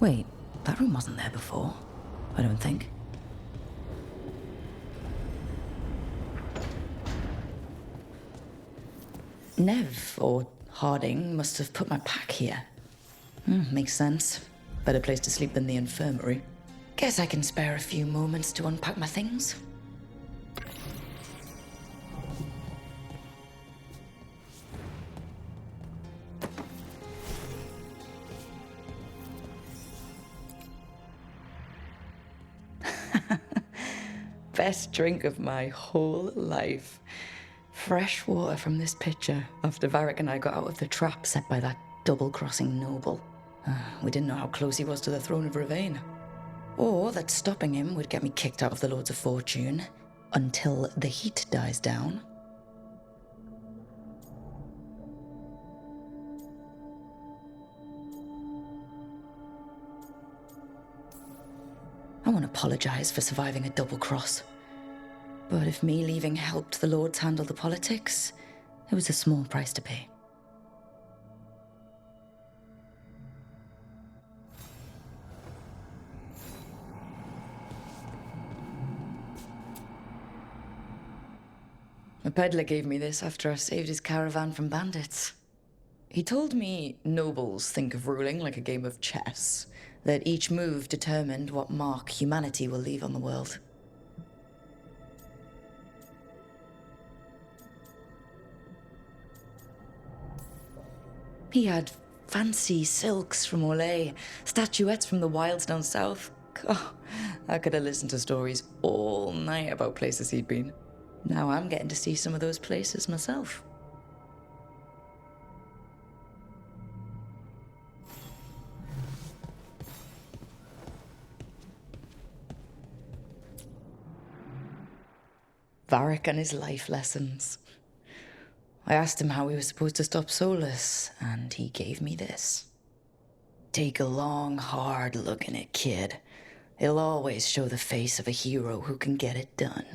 Wait, that room wasn't there before. I don't think. Nev, or Harding, must have put my pack here. Makes sense. Better place to sleep than the infirmary. Guess I can spare a few moments to unpack my things. Best drink of my whole life. Fresh water from this pitcher after Varric and I got out of the trap set by that double-crossing noble. We didn't know how close he was to the throne of Ravain. Or that stopping him would get me kicked out of the Lords of Fortune until the heat dies down. I won't apologize for surviving a double cross. But if me leaving helped the Lords handle the politics, it was a small price to pay. A peddler gave me this after I saved his caravan from bandits. He told me nobles think of ruling like a game of chess, that each move determined what mark humanity will leave on the world. He had fancy silks from Orlais, statuettes from the wilds down south. Oh, I could have listened to stories all night about places he'd been. Now I'm getting to see some of those places myself. Varric and his life lessons. I asked him how we were supposed to stop Solus, and he gave me this. Take a long, hard look in it, kid. It'll always show the face of a hero who can get it done.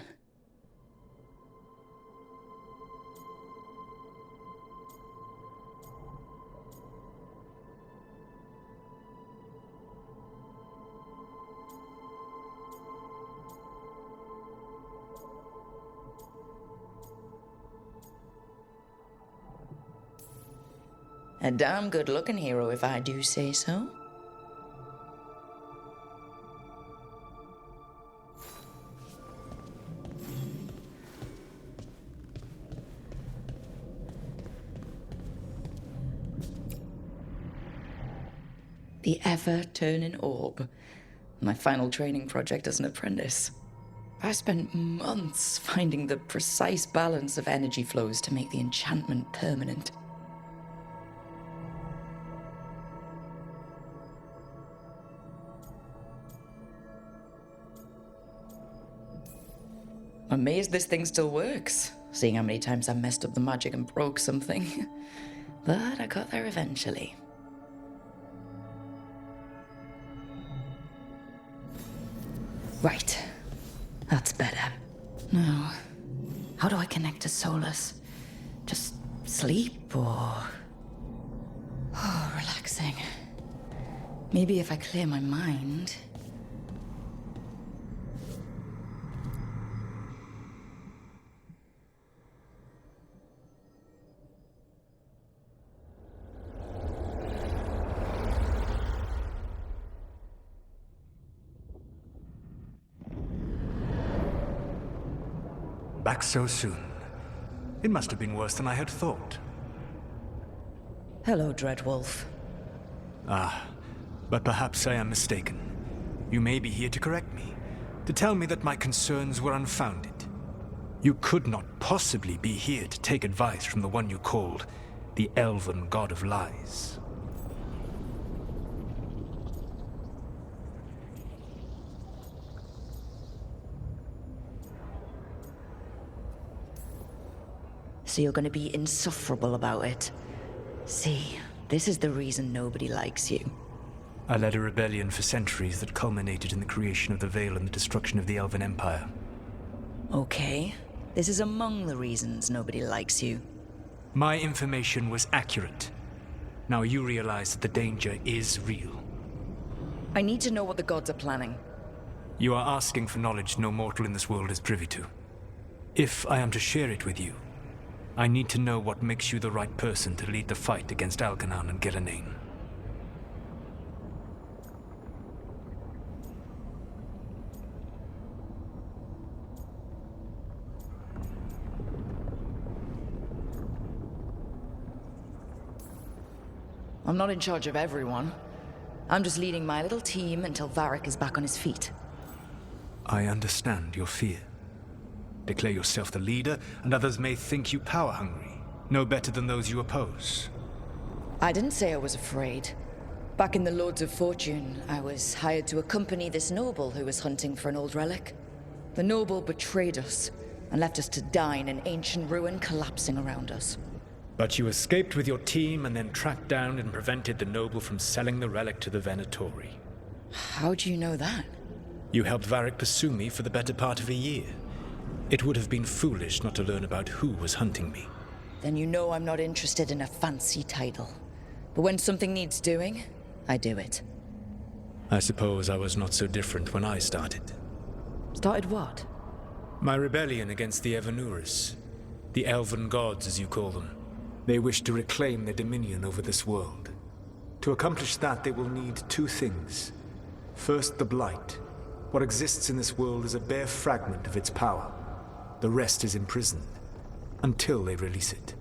A damn good-looking hero, if I do say so. The ever-turning orb. My final training project as an apprentice. I spent months finding the precise balance of energy flows to make the enchantment permanent. I'm amazed this thing still works, seeing how many times I messed up the magic and broke something. But I got there eventually. Right. That's better. Now, how do I connect to Solus? Just sleep or... Oh, relaxing. Maybe if I clear my mind... Back so soon. It must have been worse than I had thought. Hello, Dreadwolf. But perhaps I am mistaken. You may be here to correct me, to tell me that my concerns were unfounded. You could not possibly be here to take advice from the one you called the Elven God of Lies. So you're going to be insufferable about it. See, this is the reason nobody likes you. I led a rebellion for centuries that culminated in the creation of the Veil and the destruction of the Elven Empire. Okay, this is among the reasons nobody likes you. My information was accurate. Now you realize that the danger is real. I need to know what the gods are planning. You are asking for knowledge no mortal in this world is privy to. If I am to share it with you, I need to know what makes you the right person to lead the fight against Algernon and Gillenane. I'm not in charge of everyone. I'm just leading my little team until Varric is back on his feet. I understand your fear. Declare yourself the leader, and others may think you power-hungry, no better than those you oppose. I didn't say I was afraid. Back in the Lords of Fortune, I was hired to accompany this noble who was hunting for an old relic. The noble betrayed us and left us to die in an ancient ruin collapsing around us. But you escaped with your team and then tracked down and prevented the noble from selling the relic to the Venatori. How do you know that? You helped Varric pursue me for the better part of a year. It would have been foolish not to learn about who was hunting me. Then you know I'm not interested in a fancy title. But when something needs doing, I do it. I suppose I was not so different when I started. Started what? My rebellion against the Evanuris. The Elven gods, as you call them. They wish to reclaim their dominion over this world. To accomplish that, they will need two things. First, the Blight. What exists in this world is a bare fragment of its power. The rest is imprisoned, until they release it.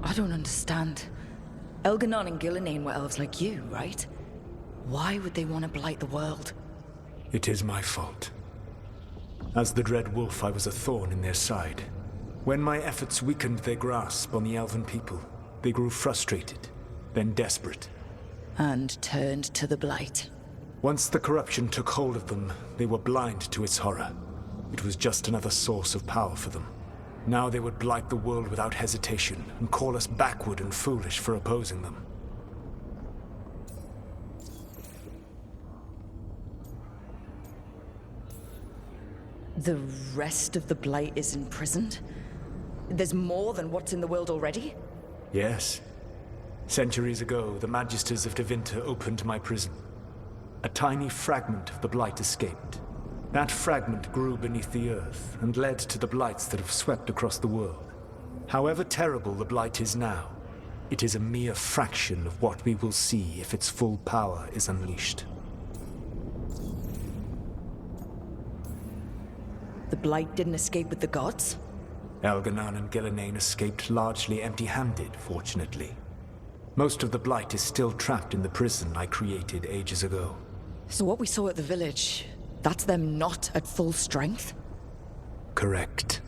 I don't understand. Elganon and Gillenane were elves like you, right? Why would they want to blight the world? It is my fault. As the Dread Wolf, I was a thorn in their side. When my efforts weakened their grasp on the Elven people, they grew frustrated, then desperate. And turned to the blight. Once the corruption took hold of them, they were blind to its horror. It was just another source of power for them. Now they would blight the world without hesitation, and call us backward and foolish for opposing them. The rest of the blight is imprisoned? There's more than what's in the world already? Yes. Centuries ago, the Magisters of Tevinter opened my prison. A tiny fragment of the blight escaped. That fragment grew beneath the earth and led to the blights that have swept across the world. However terrible the blight is now, it is a mere fraction of what we will see if its full power is unleashed. The blight didn't escape with the gods? Elganon and Gillenane escaped largely empty-handed, fortunately. Most of the blight is still trapped in the prison I created ages ago. So what we saw at the village, that's them not at full strength? Correct.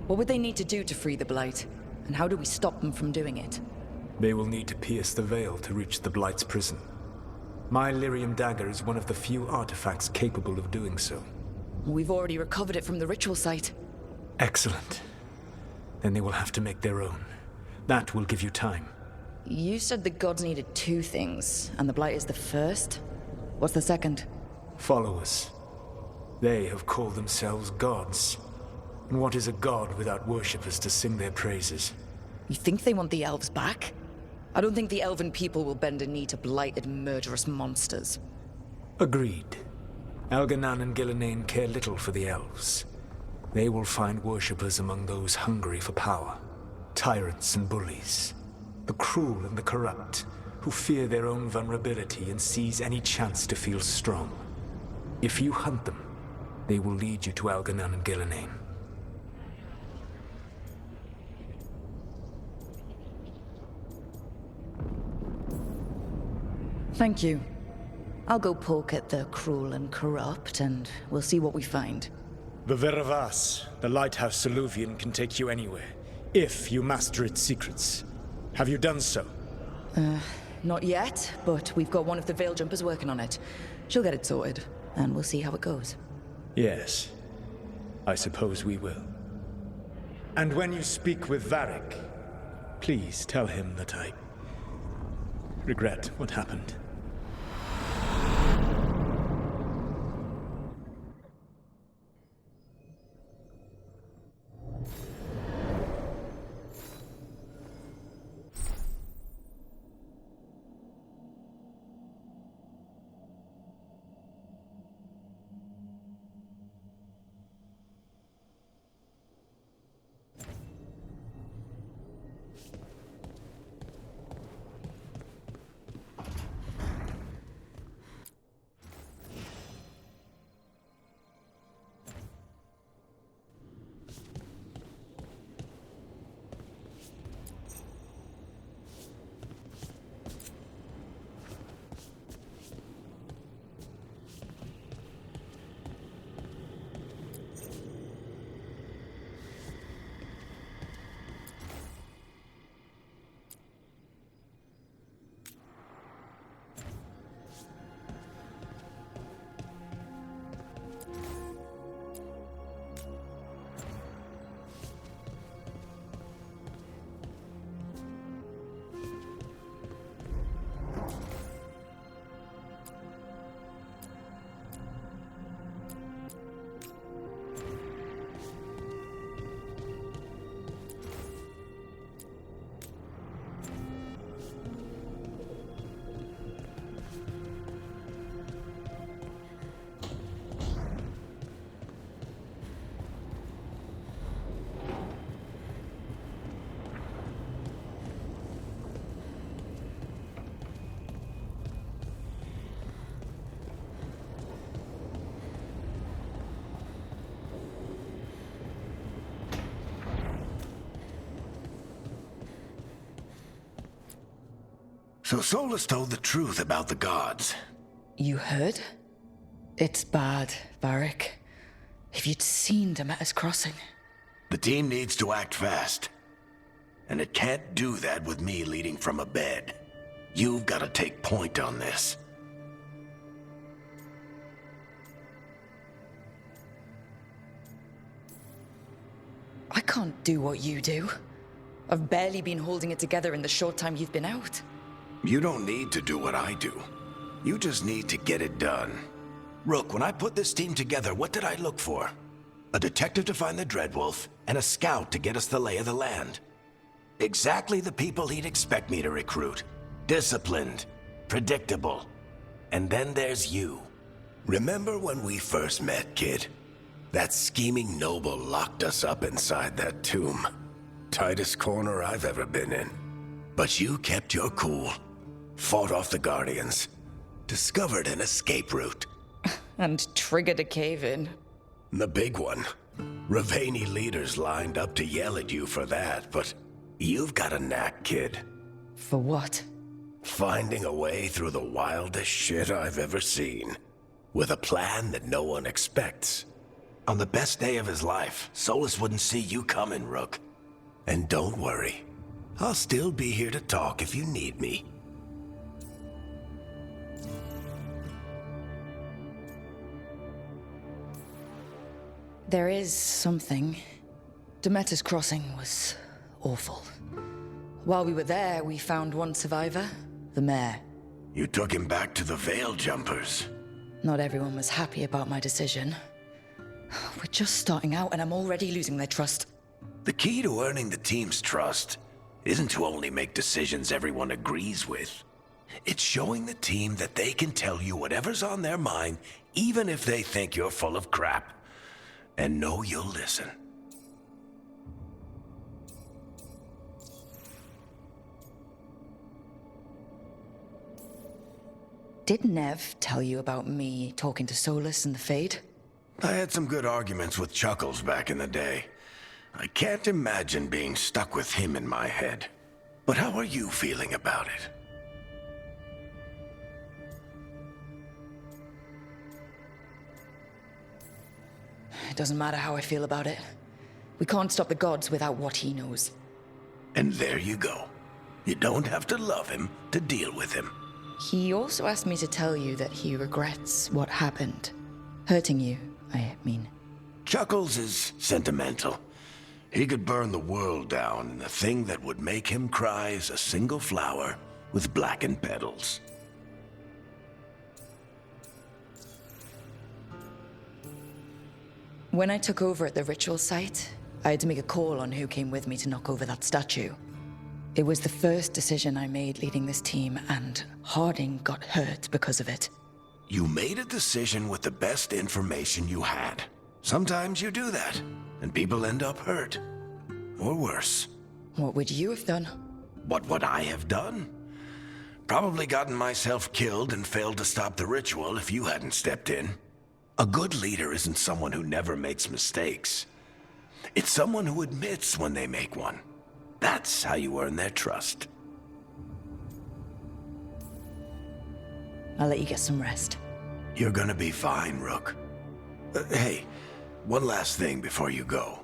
What would they need to do to free the blight? And how do we stop them from doing it? They will need to pierce the veil to reach the blight's prison. My lyrium dagger is one of the few artifacts capable of doing so. We've already recovered it from the ritual site. Excellent. Then they will have to make their own. That will give you time. You said the gods needed two things, and the blight is the first? What's the second? Followers. They have called themselves gods. And what is a god without worshippers to sing their praises? You think they want the elves back? I don't think the elven people will bend a knee to blighted, murderous monsters. Agreed. Elganon and Gillenane care little for the elves. They will find worshippers among those hungry for power. Tyrants and bullies. The cruel and the corrupt, who fear their own vulnerability and seize any chance to feel strong. If you hunt them, they will lead you to Elganon and Gillenane. Thank you. I'll go poke at the cruel and corrupt, and we'll see what we find. The Veravas, the lighthouse Soluvian, can take you anywhere, if you master its secrets. Have you done so? Not yet, but we've got one of the Veil Jumpers working on it. She'll get it sorted, and we'll see how it goes. Yes, I suppose we will. And when you speak with Varric, please tell him that I regret what happened. So Solus told the truth about the gods. You heard? It's bad, Varric. If you'd seen Demeter's crossing. The team needs to act fast. And it can't do that with me leading from a bed. You've got to take point on this. I can't do what you do. I've barely been holding it together in the short time you've been out. You don't need to do what I do. You just need to get it done. Rook, when I put this team together, what did I look for? A detective to find the Dreadwolf, and a scout to get us the lay of the land. Exactly the people he'd expect me to recruit. Disciplined, predictable. And then there's you. Remember when we first met, kid? That scheming noble locked us up inside that tomb. Tightest corner I've ever been in. But you kept your cool. Fought off the Guardians. Discovered an escape route. And triggered a cave-in. The big one. Ravani leaders lined up to yell at you for that, but you've got a knack, kid. For what? Finding a way through the wildest shit I've ever seen. With a plan that no one expects. On the best day of his life, Solus wouldn't see you coming, Rook. And don't worry. I'll still be here to talk if you need me. There is something. Demeter's crossing was awful. While we were there, we found one survivor, the mayor. You took him back to the Veil Jumpers. Not everyone was happy about my decision. We're just starting out and I'm already losing their trust. The key to earning the team's trust isn't to only make decisions everyone agrees with. It's showing the team that they can tell you whatever's on their mind, even if they think you're full of crap. And know you'll listen. Did Nev tell you about me talking to Solus and the Fade? I had some good arguments with Chuckles back in the day. I can't imagine being stuck with him in my head. But how are you feeling about it? It doesn't matter how I feel about it. We can't stop the gods without what he knows. And there you go. You don't have to love him to deal with him. He also asked me to tell you that he regrets what happened. Hurting you, I mean. Chuckles is sentimental. He could burn the world down, and the thing that would make him cry is a single flower with blackened petals. When I took over at the ritual site, I had to make a call on who came with me to knock over that statue. It was the first decision I made leading this team, and Harding got hurt because of it. You made a decision with the best information you had. Sometimes you do that, and people end up hurt. Or worse. What would you have done? What would I have done? Probably gotten myself killed and failed to stop the ritual if you hadn't stepped in. A good leader isn't someone who never makes mistakes. It's someone who admits when they make one. That's how you earn their trust. I'll let you get some rest. You're gonna be fine, Rook. Hey, one last thing before you go.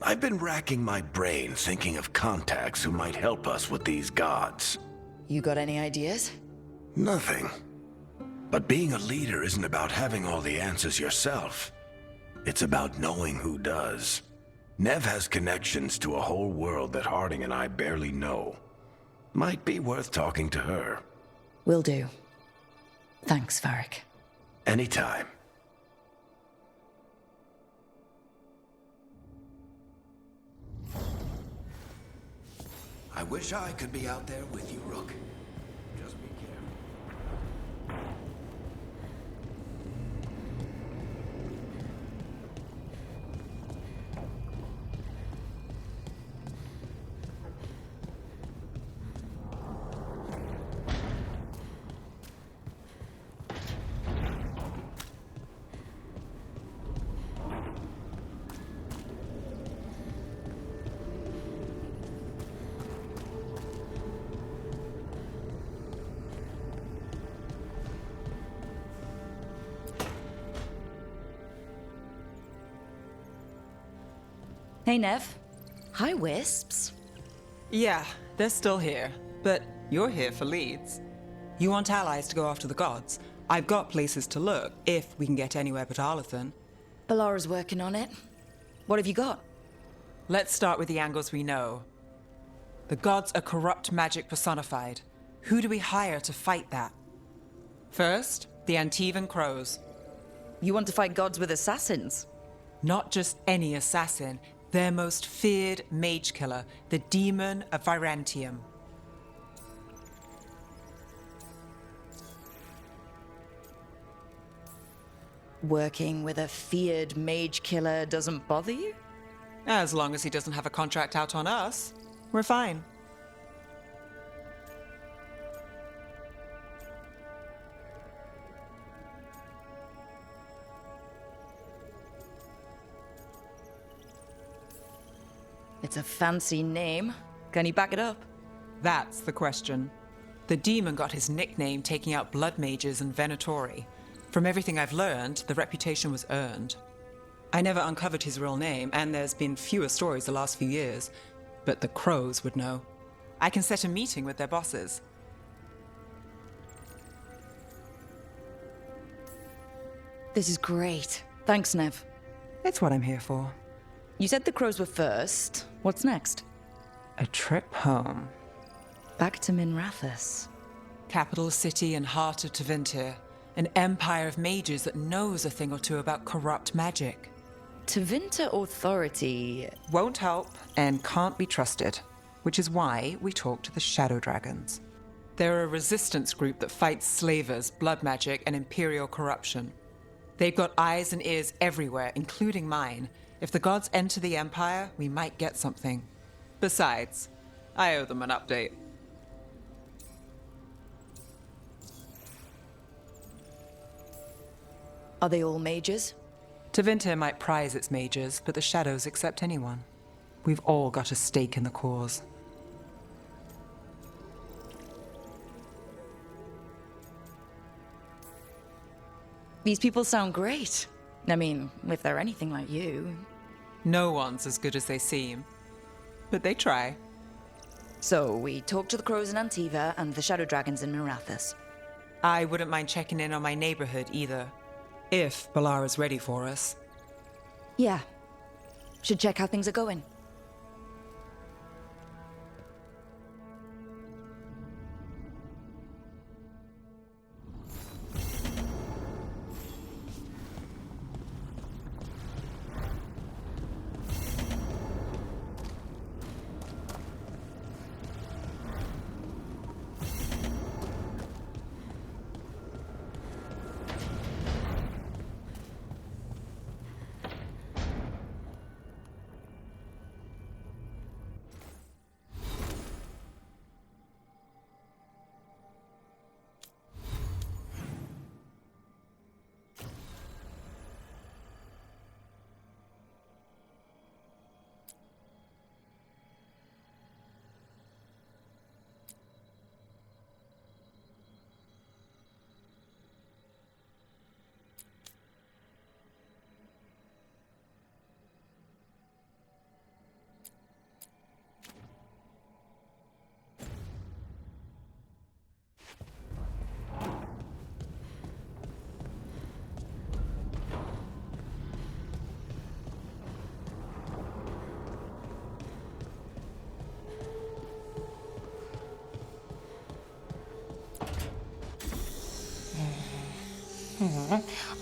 I've been racking my brain thinking of contacts who might help us with these gods. You got any ideas? Nothing. But being a leader isn't about having all the answers yourself. It's about knowing who does. Nev has connections to a whole world that Harding and I barely know. Might be worth talking to her. Will do. Thanks, Varric. Anytime. I wish I could be out there with you, Rook. Just be careful. Hey, Nev. Hi, Wisps. Yeah, they're still here, but you're here for leads. You want allies to go after the gods? I've got places to look, if we can get anywhere but Arlathan. Ballara's working on it. What have you got? Let's start with the angles we know. The gods are corrupt magic personified. Who do we hire to fight that? First, the Antivan Crows. You want to fight gods with assassins? Not just any assassin, their most feared mage killer, the Demon of Virantium. Working with a feared mage killer doesn't bother you? As long as he doesn't have a contract out on us, we're fine. It's a fancy name. Can you back it up? That's the question. The demon got his nickname taking out blood mages and Venatori. From everything I've learned, the reputation was earned. I never uncovered his real name, and there's been fewer stories the last few years, but the Crows would know. I can set a meeting with their bosses. This is great. Thanks, Nev. It's what I'm here for. You said the crows were first. What's next? A trip home. Back to Minrathous. Capital city and heart of Tevinter. An empire of mages that knows a thing or two about corrupt magic. Tevinter Authority. Won't help and can't be trusted, which is why we talk to the Shadow Dragons. They're a resistance group that fights slavers, blood magic, and imperial corruption. They've got eyes and ears everywhere, including mine. If the gods enter the Empire, we might get something. Besides, I owe them an update. Are they all mages? Tevinter might prize its mages, but the Shadows accept anyone. We've all got a stake in the cause. These people sound great. I mean, if they're anything like you. No one's as good as they seem, but they try. So, we talked to the crows in Antiva and the shadow dragons in Mirathas. I wouldn't mind checking in on my neighborhood either. If Balara's ready for us. Yeah. Should check how things are going.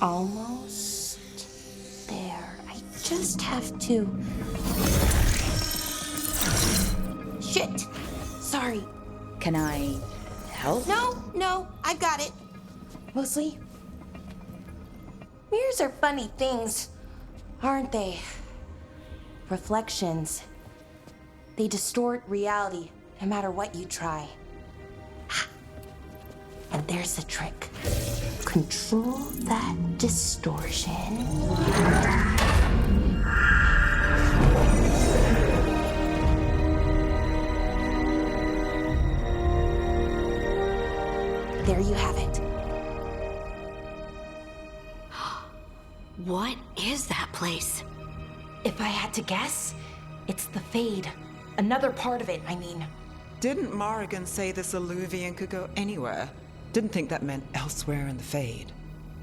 Almost there. I just have to... Shit! Sorry. Can I help? No, I've got it. Mostly, mirrors are funny things, aren't they? Reflections. They distort reality, no matter what you try. And there's the trick. Control that distortion. There you have it. What is that place? If I had to guess, it's the Fade. Another part of it, I mean. Didn't Morrigan say this Illuvian could go anywhere? Didn't think that meant elsewhere in the Fade.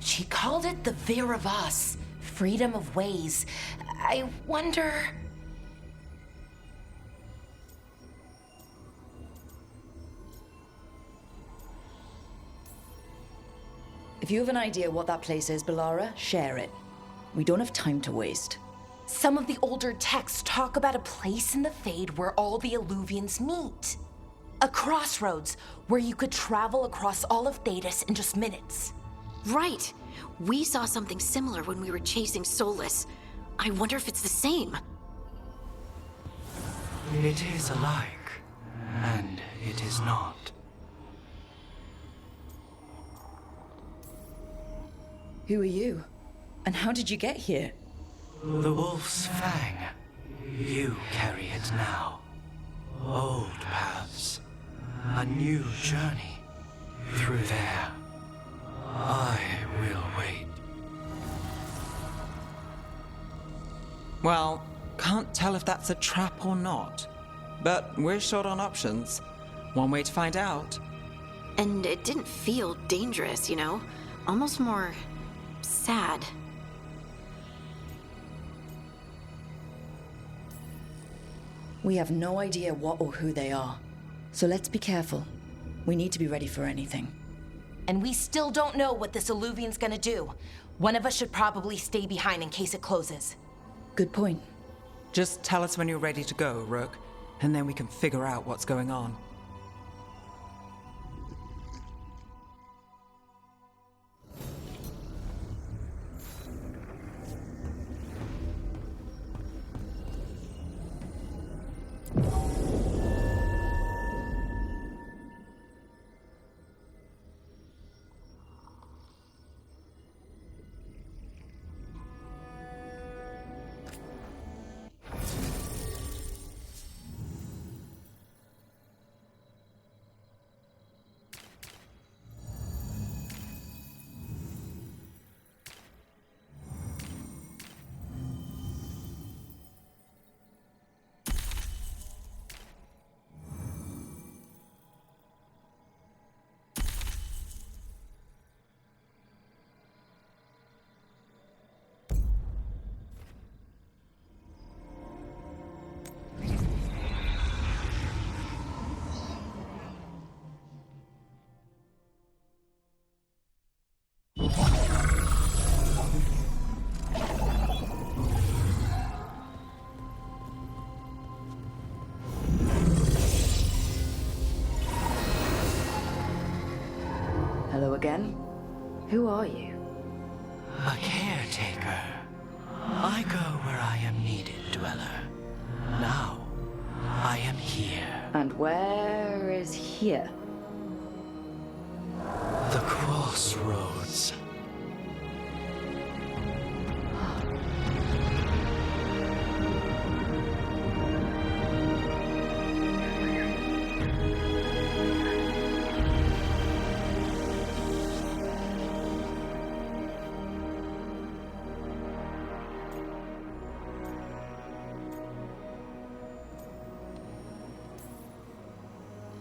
She called it the Veer of Us, freedom of ways. I wonder... If you have an idea what that place is, Balara, share it. We don't have time to waste. Some of the older texts talk about a place in the Fade where all the Illuvians meet. A crossroads where you could travel across all of Thedas in just minutes. Right. We saw something similar when we were chasing Solus. I wonder if it's the same. It is alike, and it is not. Who are you? And how did you get here? The Wolf's Fang. You carry it now. Old paths. A new journey. Through there. I will wait. Well, can't tell if that's a trap or not. But we're short on options. One way to find out. And it didn't feel dangerous, you know? Almost more... sad. We have no idea what or who they are. So let's be careful. We need to be ready for anything. And we still don't know what this Illuvian's gonna do. One of us should probably stay behind in case it closes. Good point. Just tell us when you're ready to go, Rook, and then we can figure out what's going on. again. Who are you? A caretaker. I go where I am needed, Dweller. Now, I am here. And where is here? The crossroads.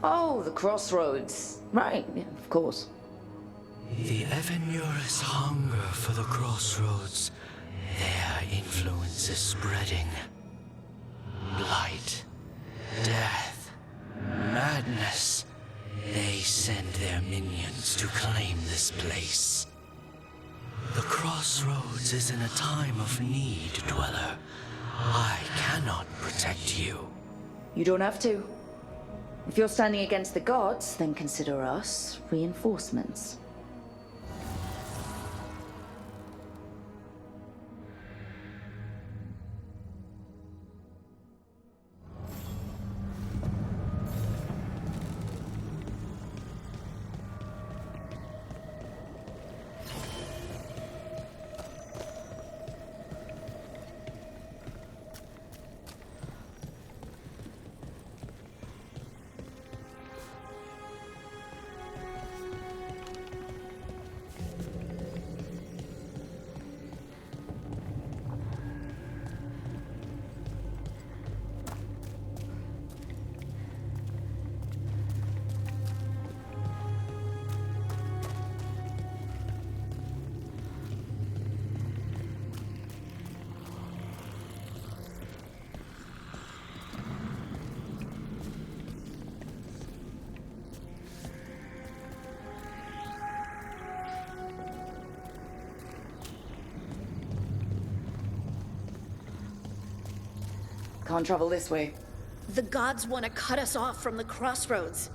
Oh, the crossroads. Right, yeah, of course. The Evanurus hunger for the crossroads. Their influence is spreading. Blight, death, madness. They send their minions to claim this place. The crossroads is in a time of need, Dweller. I cannot protect you. You don't have to. If you're standing against the gods, then consider us reinforcements. Can't travel this way. The gods want to cut us off from the crossroads.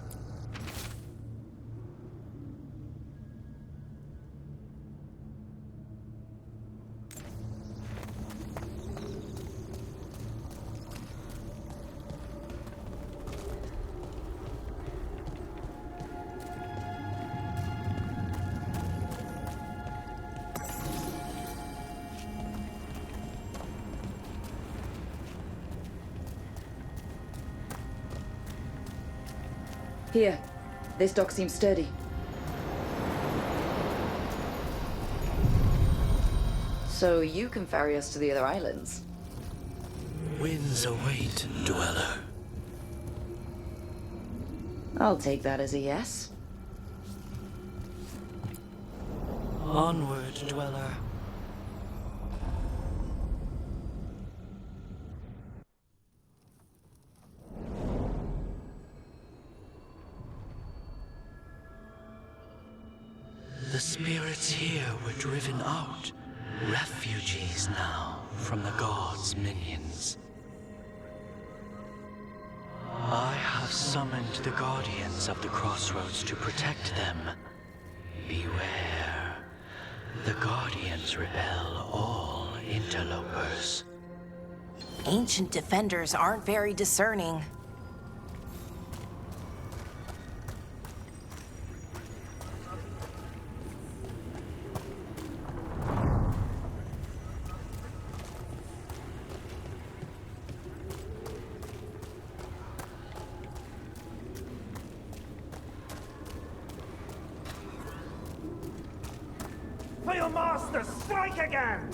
Here. This dock seems sturdy. So you can ferry us to the other islands? Winds await, Dweller. I'll take that as a yes. Onward, Dweller. The spirits here were driven out, refugees now from the gods' minions. I have summoned the guardians of the crossroads to protect them. Beware. The guardians repel all interlopers. Ancient defenders aren't very discerning. For your master, strike again!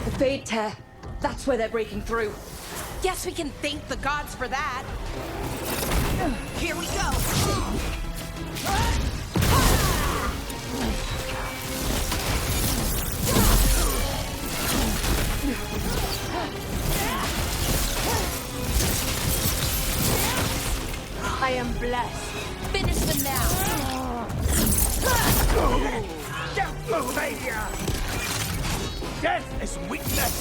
The Fade Tear. That's where they're breaking through. Guess we can thank the gods for that. Here we go! I am blessed. Finish them now. Don't move, Adia! Death is weakness!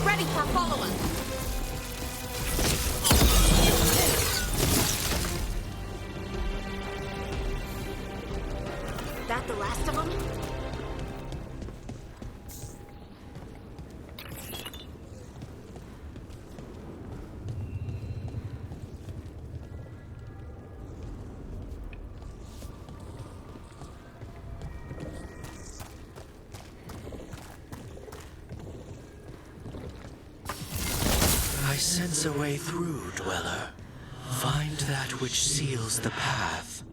Ready for follow-up. That the last of them? I sense a way through, Dweller. Find that which seals the path.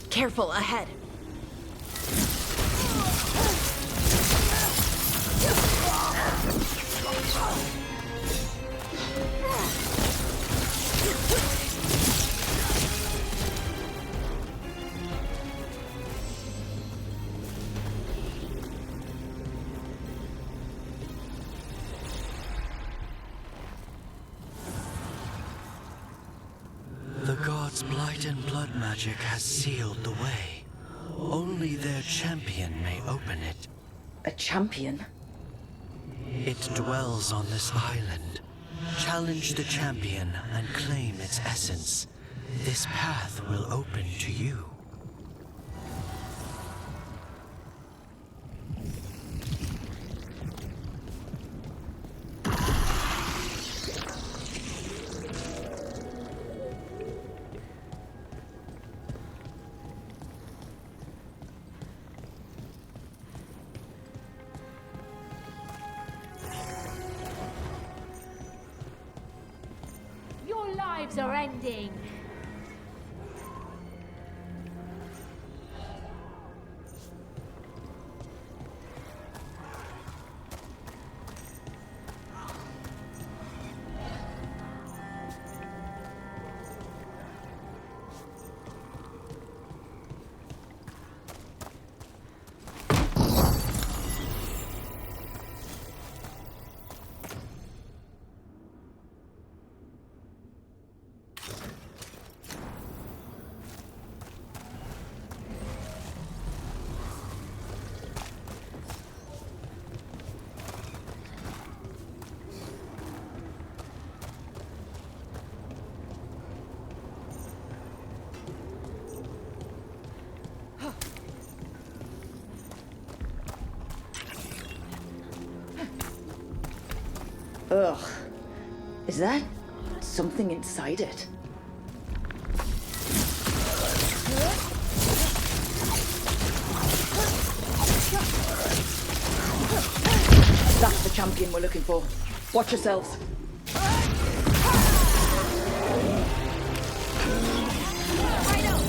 Careful, ahead. The gods' blight and blood magic has sealed the way. Only their champion may open it. A champion? It dwells on this island. Challenge the champion and claim its essence. This path will open to you. Your lives are ending. Ugh. Is that something inside it? That's the champion we're looking for. Watch yourselves. Right out.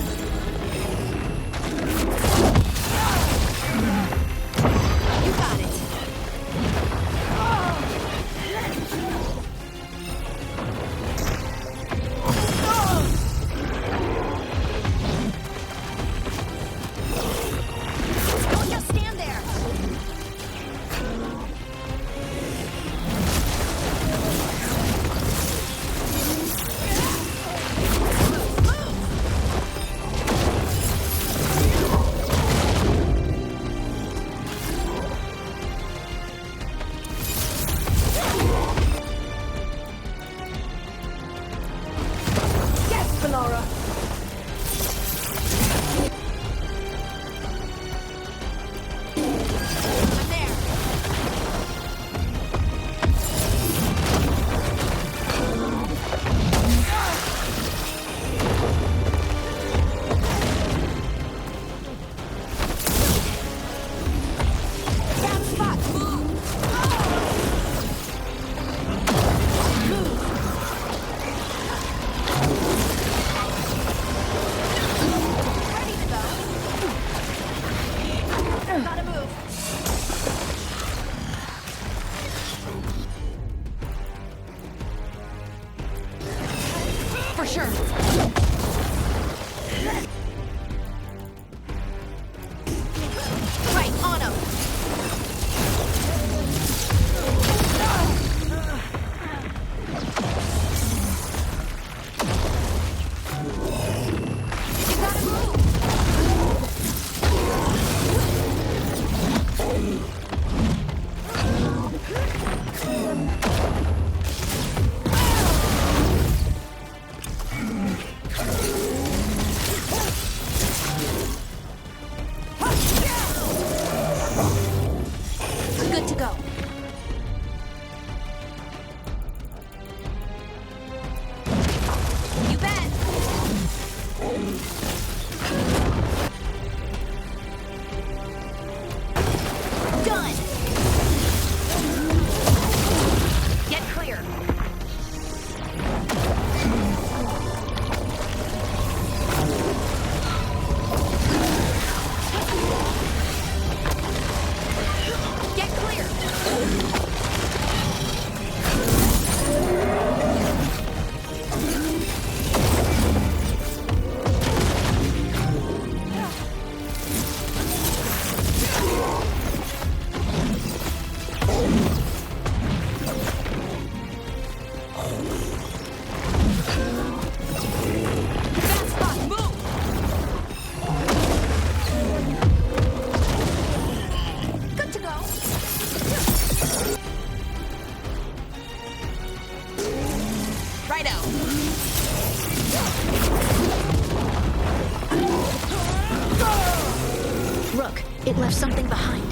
It left something behind.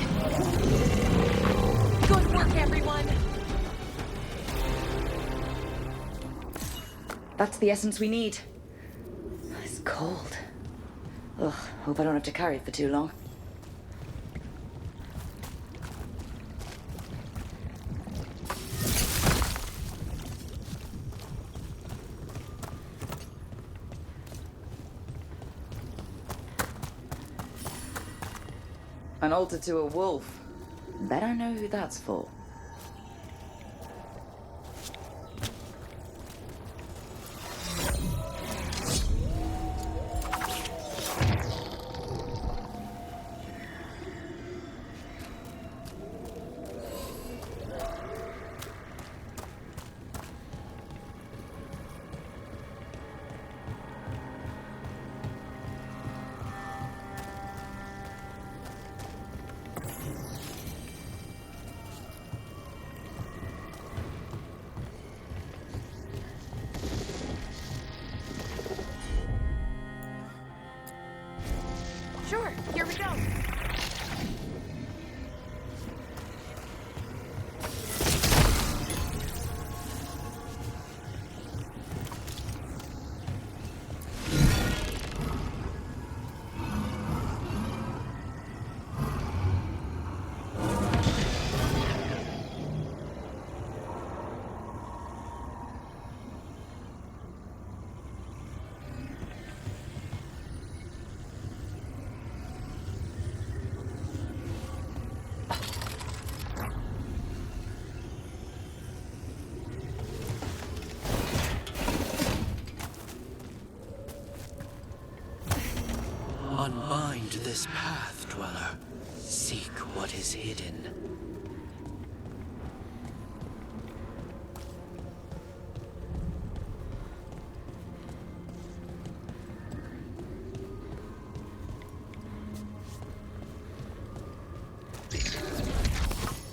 Good work, everyone! That's the essence we need. It's cold. Ugh, hope I don't have to carry it for too long. An altar to a wolf. Bet I know who that's for. Sure, here we go. Unbind this path, Dweller. Seek what is hidden.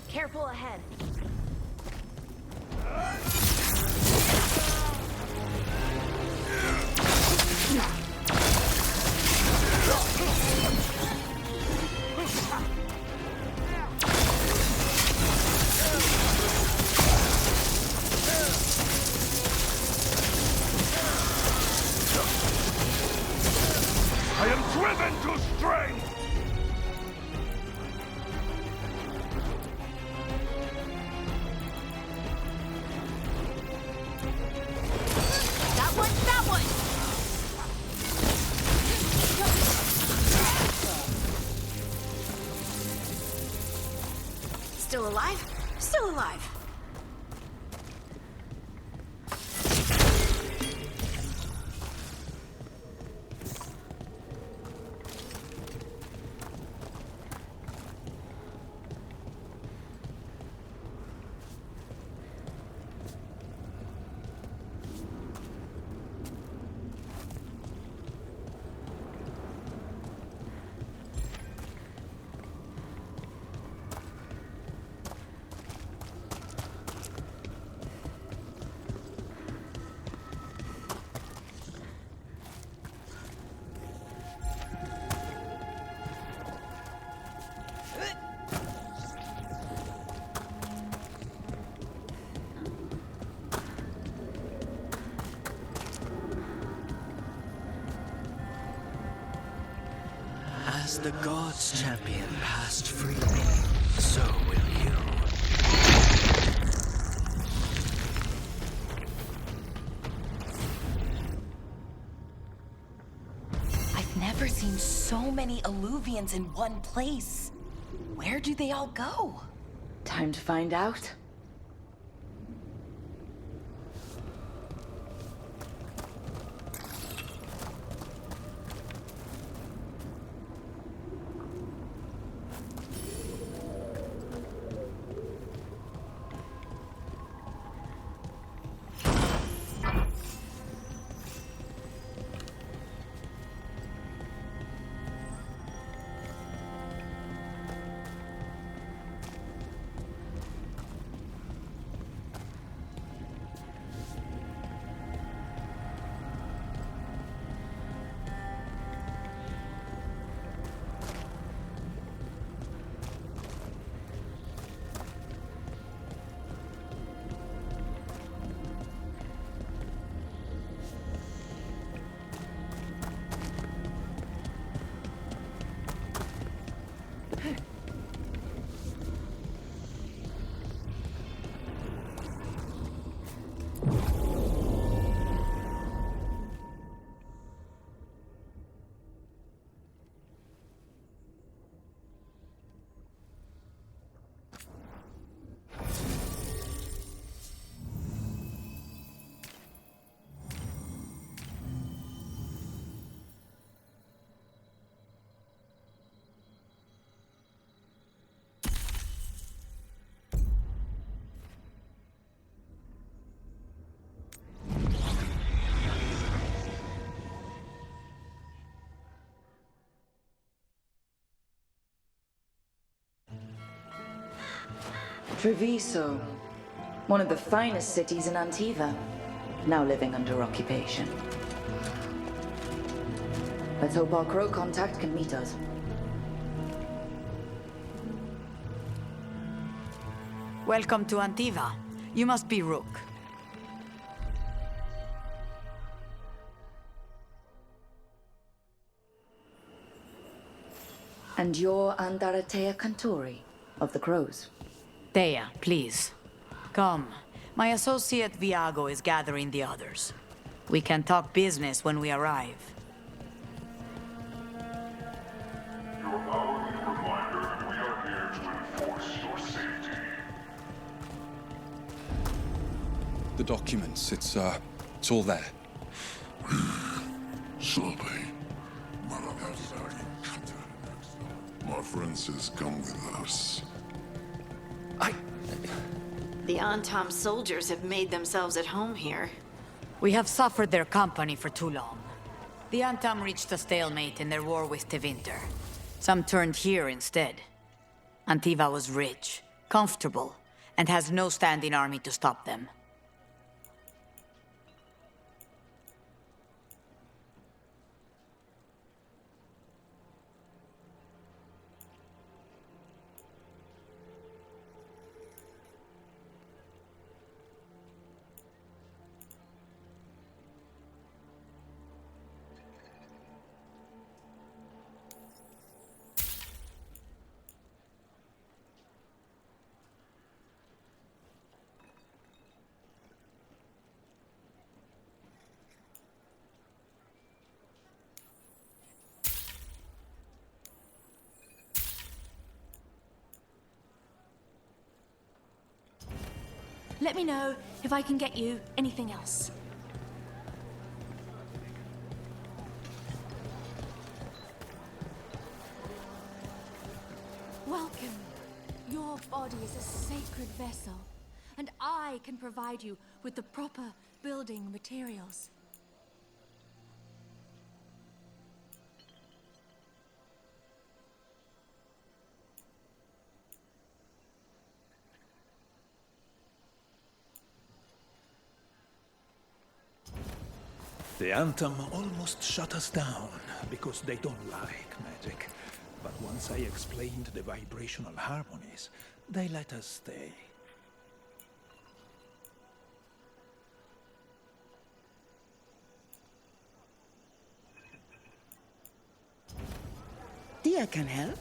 Careful ahead. I am driven to strength! That one, that one! Still alive? Still alive. As the gods' champion passed freely, so will you. I've never seen so many Alluvians in one place. Where do they all go? Time to find out. Treviso, one of the finest cities in Antiva, now living under occupation. Let's hope our crow contact can meet us. Welcome to Antiva. You must be Rook. And you're Andaratea Cantori, of the Crows. Thea, please. Come. My associate Viago is gathering the others. We can talk business when we arrive. Your hourly reminder that we are here to enforce your safety. The documents, it's all there. My friend says come with us. The Antam soldiers have made themselves at home here. We have suffered their company for too long. The Antam reached a stalemate in their war with Tevinter. Some turned here instead. Antiva was rich, comfortable, and has no standing army to stop them. Let me know if I can get you anything else. Welcome. Your body is a sacred vessel, and I can provide you with the proper building materials. The Antam almost shut us down because they don't like magic. But once I explained the vibrational harmonies, they let us stay. Dia can help.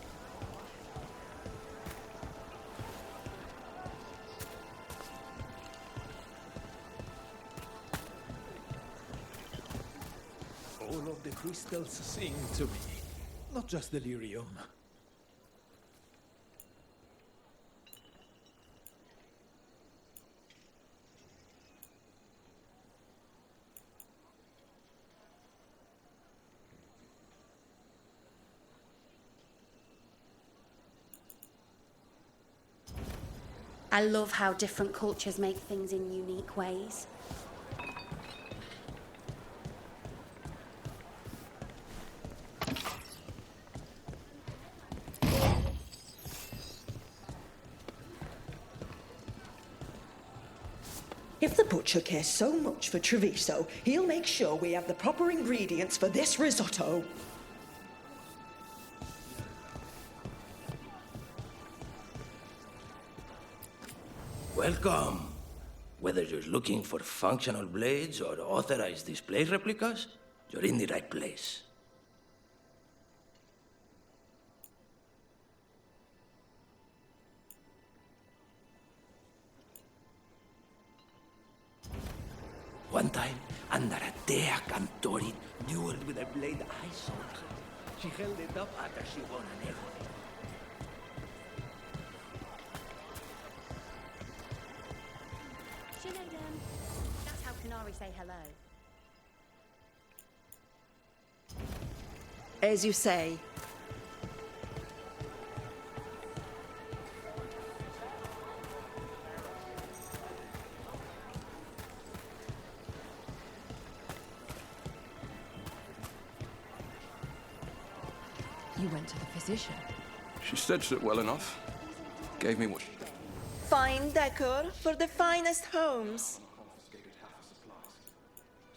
All of the crystals sing to me, not just delirium. I love how different cultures make things in unique ways. If the butcher cares so much for Treviso, he'll make sure we have the proper ingredients for this risotto. Welcome. Whether you're looking for functional blades or authorized display replicas, you're in the right place. One time, Andaratea Cantori dueled with a blade I sold her. She held it up after she won an egg. Shinodem. That's how Canary say hello. As you say. You went to the physician. She stitched it well enough. Gave me what... Fine decor for the finest homes.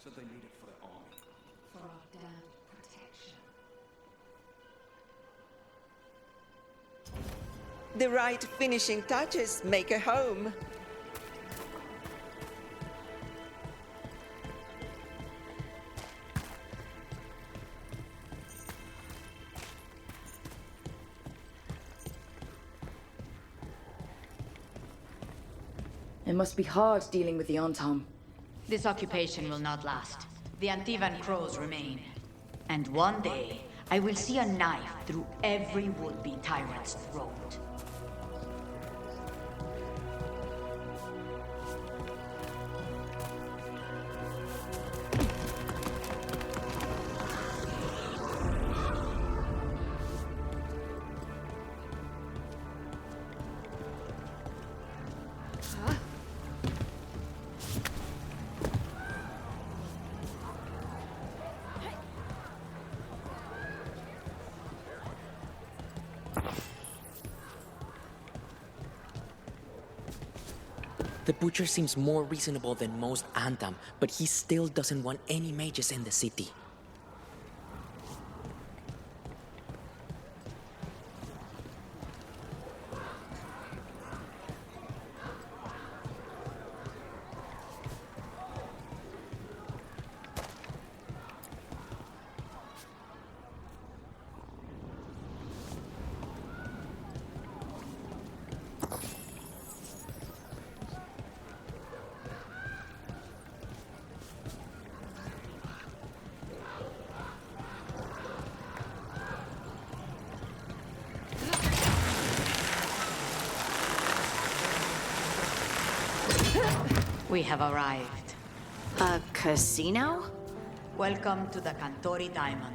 So they need it for their army. For our damned protection. The right finishing touches make a home. It must be hard dealing with the Antam. This occupation will not last. The Antivan crows remain. And one day, I will see a knife through every would-be tyrant's throat. The Butcher seems more reasonable than most Antam, but he still doesn't want any mages in the city. We have arrived. A casino? Welcome to the Cantori Diamond.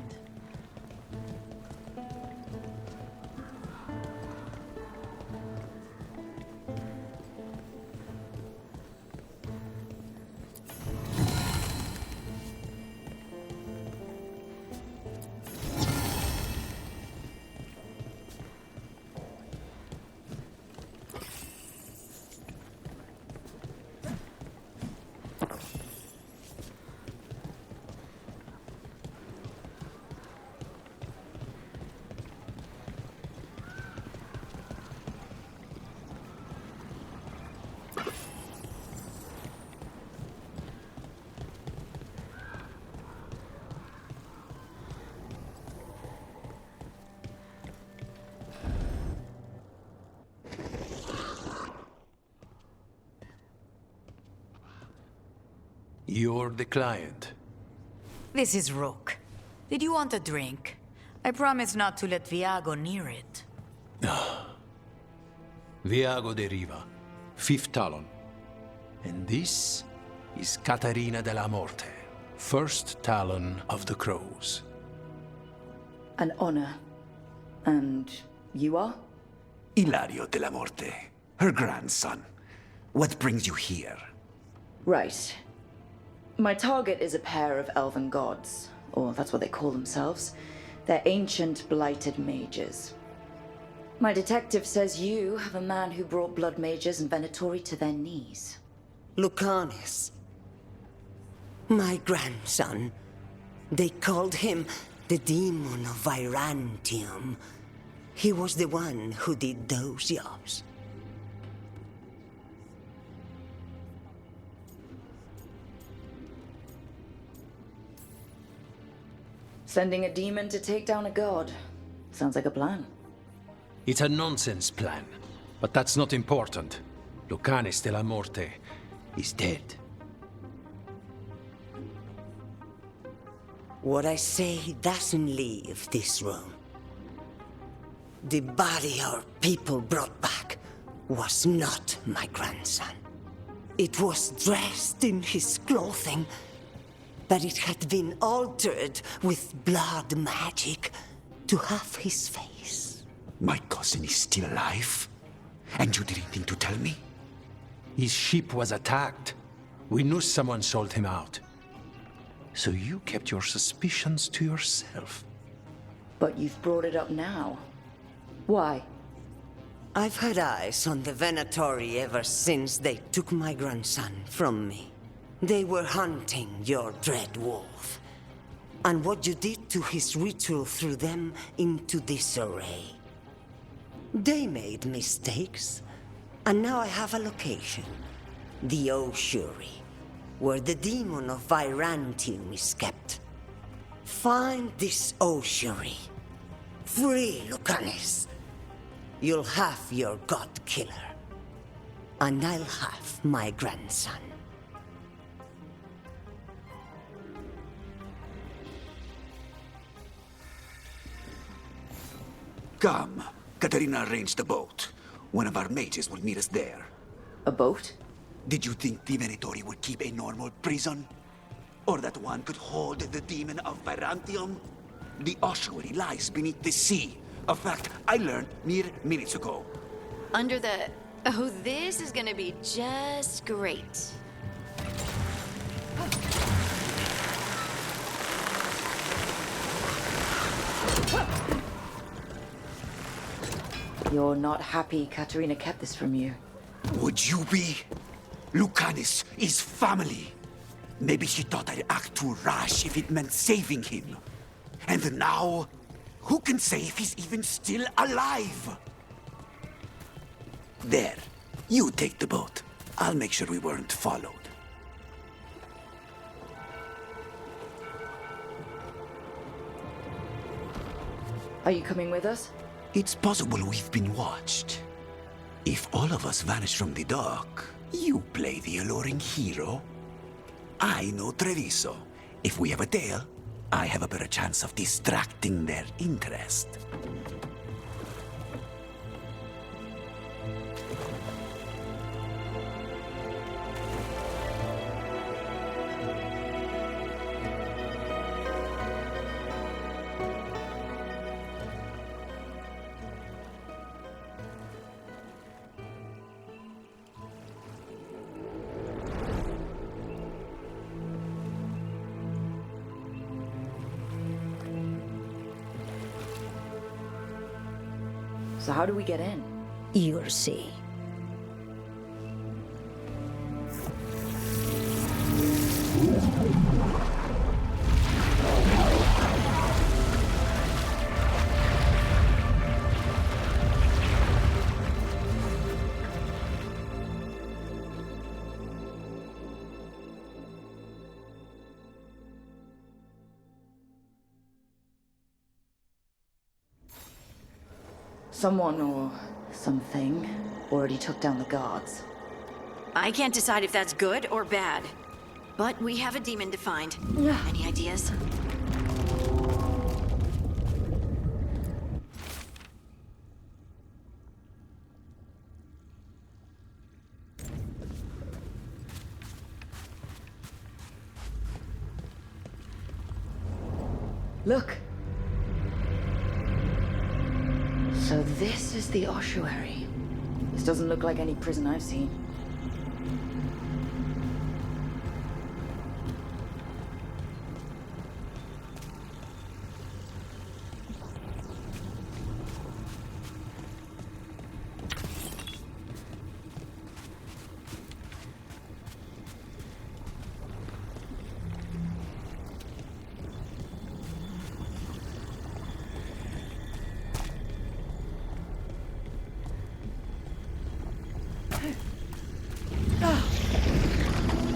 You're the client. This is Rook. Did you want a drink? I promise not to let Viago near it. Viago de Riva, Fifth Talon. And this is Catarina de la Morte, First Talon of the Crows. An honor. And you are? Ilario de la Morte, her grandson. What brings you here? Right. My target is a pair of elven gods, or that's what they call themselves. They're ancient, blighted mages. My detective says you have a man who brought blood mages and Venatori to their knees. Lucanis. My grandson. They called him the Demon of Virantium. He was the one who did those jobs. Sending a demon to take down a god. Sounds like a plan. It's a nonsense plan, but that's not important. Lucanis de la Morte is dead. What I say doesn't leave this room. The body our people brought back was not my grandson. It was dressed in his clothing, but it had been altered with blood magic to have his face. My cousin is still alive? And you didn't think to tell me? His ship was attacked. We knew someone sold him out. So you kept your suspicions to yourself. But you've brought it up now. Why? I've had eyes on the Venatori ever since they took my grandson from me. They were hunting your dread wolf. And what you did to his ritual threw them into disarray. They made mistakes, and now I have a location. The Ossuary, where the demon of Virantium is kept. Find this Ossuary. Free Lucanis. You'll have your god killer. And I'll have my grandson. Come. Katerina arranged a boat. One of our mages will meet us there. A boat? Did you think the Venatori would keep a normal prison? Or that one could hold the demon of Virantium? The ossuary lies beneath the sea. A fact I learned mere minutes ago. Under the... Oh, this is gonna be just great. You're not happy Katerina kept this from you. Would you be? Lucanis is family. Maybe she thought I'd act too rash if it meant saving him. And now, who can say if he's even still alive? There. You take the boat. I'll make sure we weren't followed. Are you coming with us? It's possible we've been watched. If all of us vanish from the dock, you play the alluring hero. I know Treviso. If we have a tail, I have a better chance of distracting their interest. So how do we get in? You'll see. Someone or something already took down the guards. I can't decide if that's good or bad. But we have a demon to find. Any ideas? Look! So this is the ossuary. This doesn't look like any prison I've seen.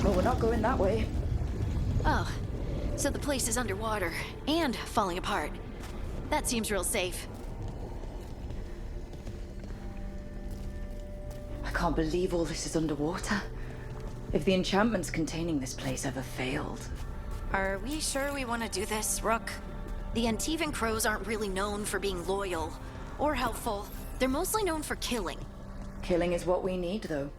Well, we're not going that way. Oh, so the place is underwater and falling apart. That seems real safe. I can't believe all this is underwater. If the enchantments containing this place ever failed. Are we sure we want to do this, Rook? The Antivan Crows aren't really known for being loyal or helpful. They're mostly known for killing. Killing is what we need, though.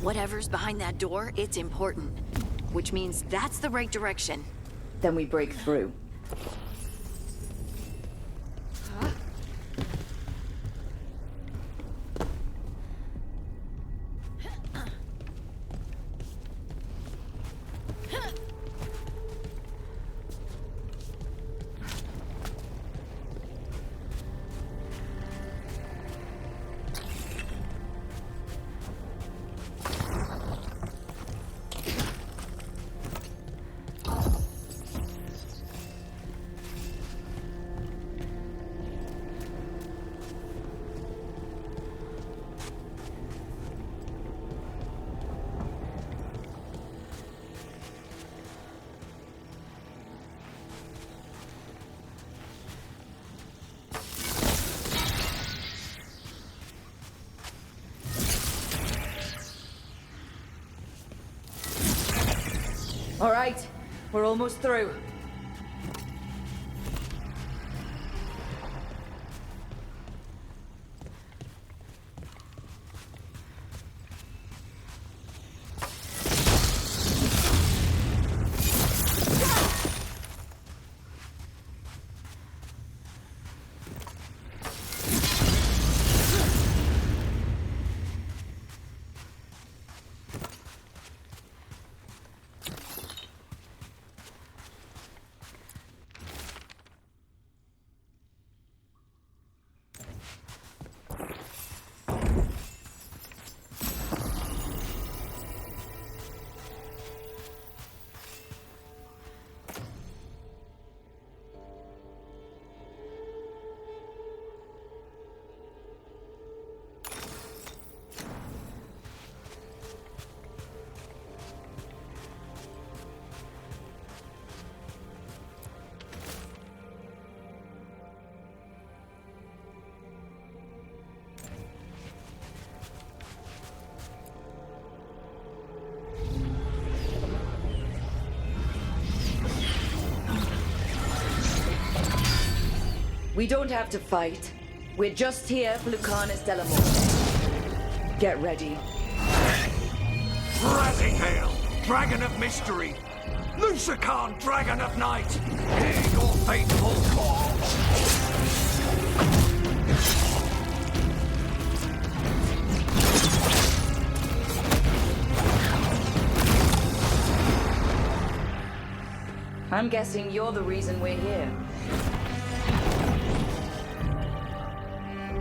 Whatever's behind that door, it's important. Which means that's the right direction. Then we break through. All right, we're almost through. We don't have to fight. We're just here for Lucanus Delamorte. Get ready. Rising Hail, Dragon of Mystery! Lucican, Dragon of Night! Hear your fateful call! I'm guessing you're the reason we're here.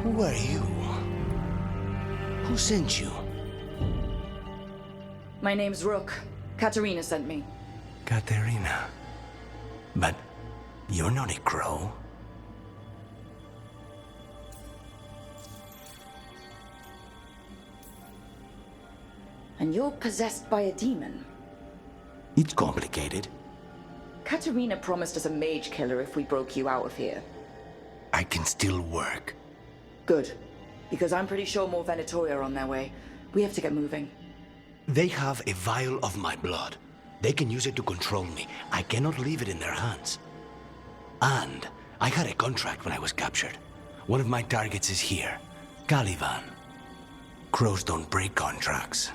Who are you? Who sent you? My name's Rook. Katerina sent me. Katerina. But you're not a crow. And you're possessed by a demon. It's complicated. Katerina promised us a mage killer if we broke you out of here. I can still work. Good. Because I'm pretty sure more Venatori are on their way. We have to get moving. They have a vial of my blood. They can use it to control me. I cannot leave it in their hands. And I had a contract when I was captured. One of my targets is here. Caliban. Crows don't break contracts.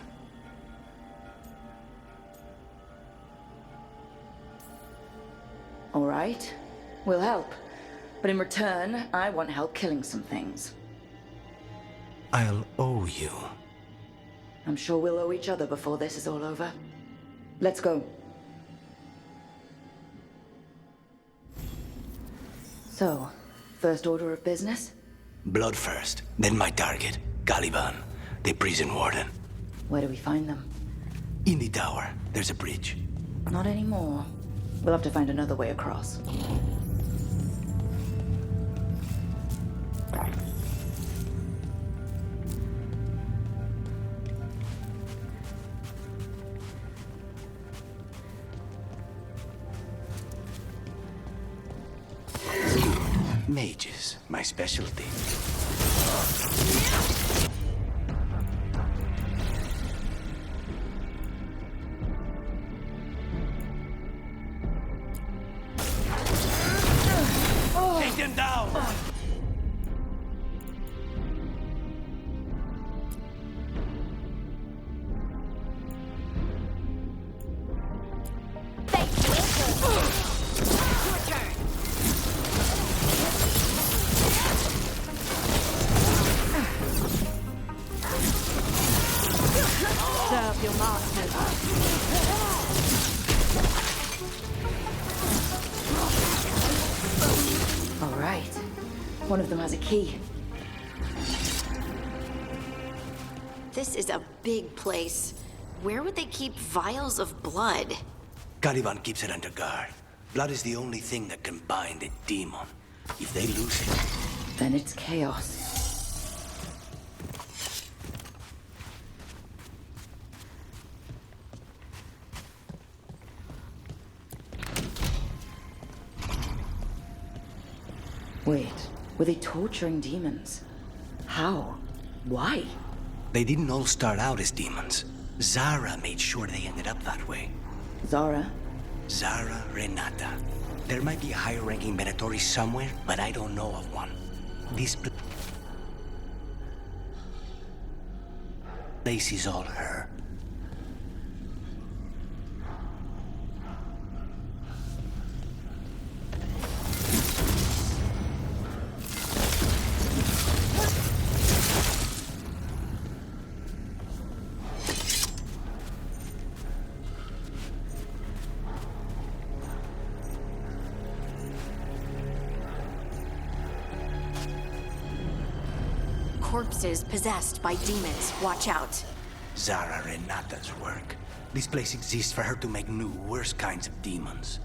All right. We'll help. But in return, I want help killing some things. I'll owe you. I'm sure we'll owe each other before this is all over. Let's go. So, first order of business? Blood first, then my target, Caliban, the prison warden. Where do we find them? In the tower. There's a bridge. Not anymore. We'll have to find another way across. Mages, my specialty. Take them down! Serve your masters. All right. One of them has a key. This is a big place. Where would they keep vials of blood? Caliban keeps it under guard. Blood is the only thing that can bind a demon. If they lose it, Then it's chaos. Wait, were they torturing demons? How? Why? they didn't all start out as demons. Zara made sure they ended up that way. Zara? Zara Renata. There might be a higher-ranking Venatori somewhere, but I don't know of one. This place is all her. Corpses possessed by demons. Watch out. Zara Renata's work. This place exists for her to make new, worse kinds of demons.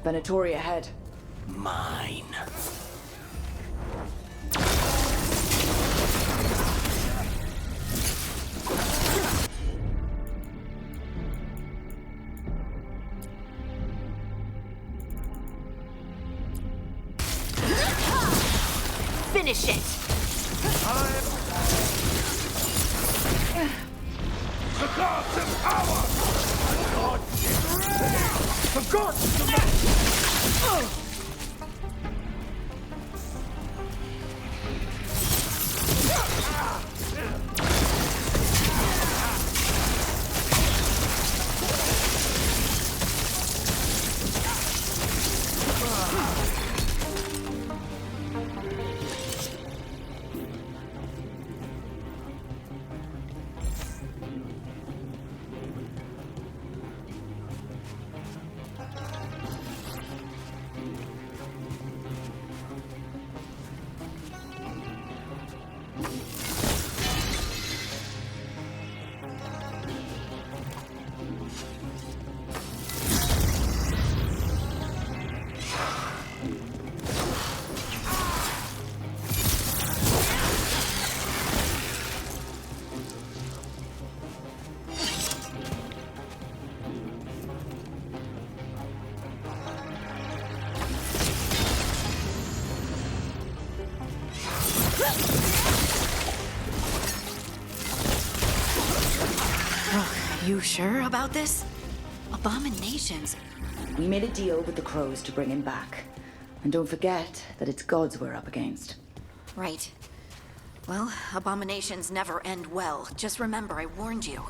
Venatori ahead. Mine. Finish it! The gods of power! The gods in rage! The gods of You sure about this? Abominations. We made a deal with the crows to bring him back. And don't forget that it's gods we're up against. Right. Well, abominations never end well. Just remember, I warned you.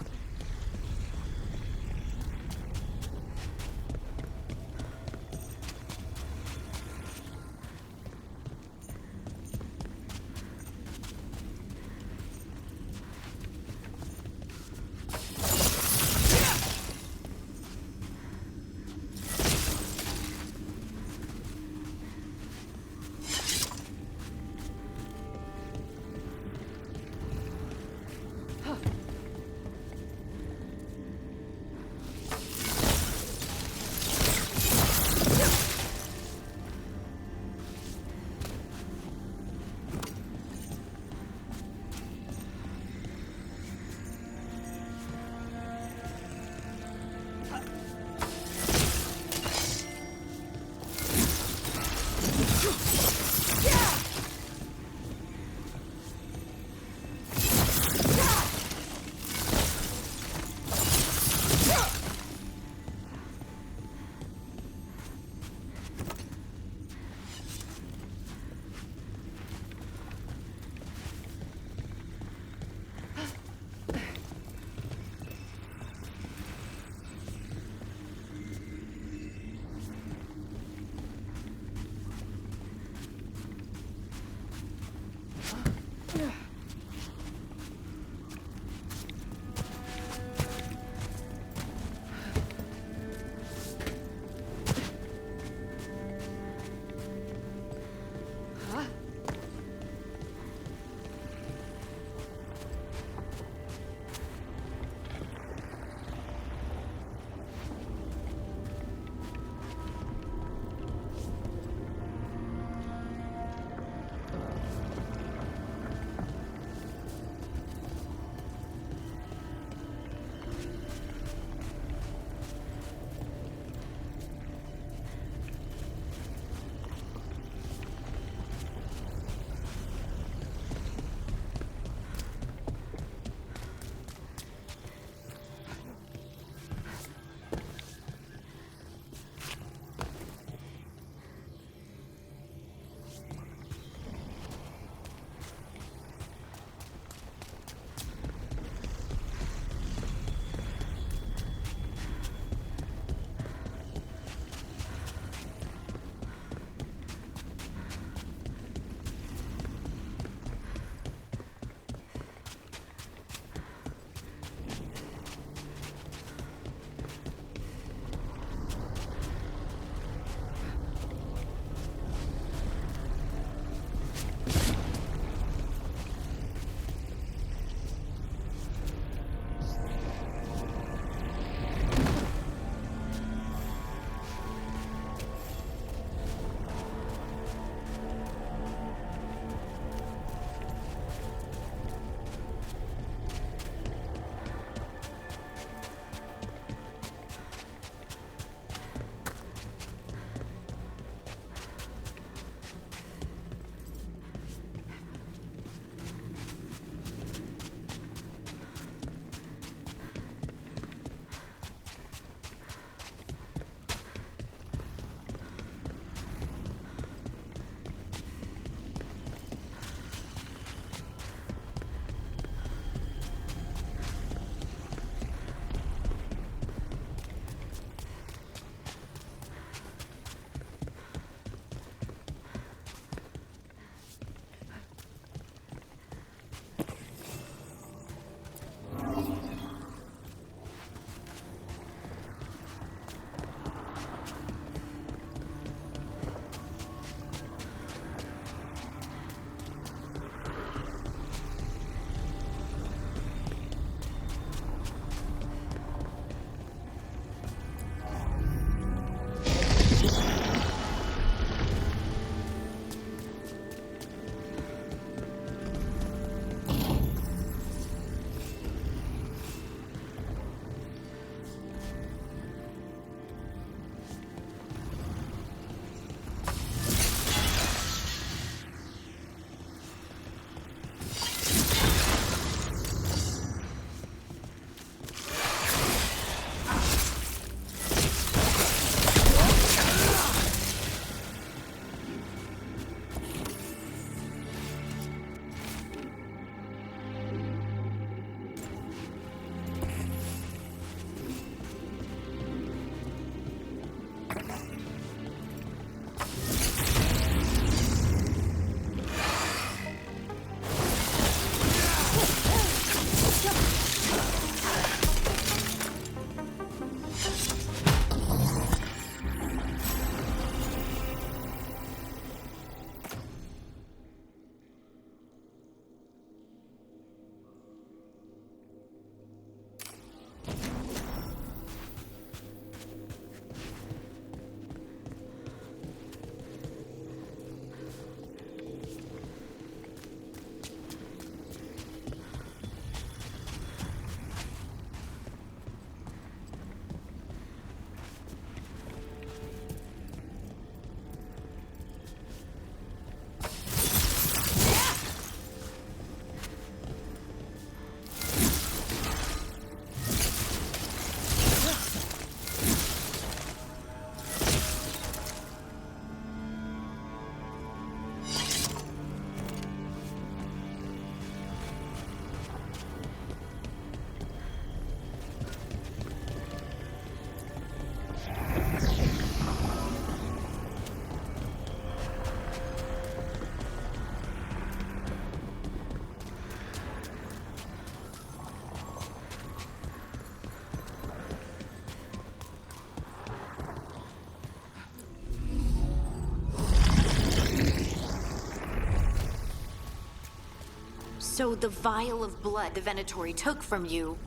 So the vial of blood the Venatori took from you...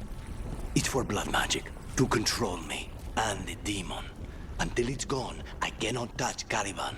It's for blood magic, to control me, and the demon. Until it's gone, I cannot touch Caliban.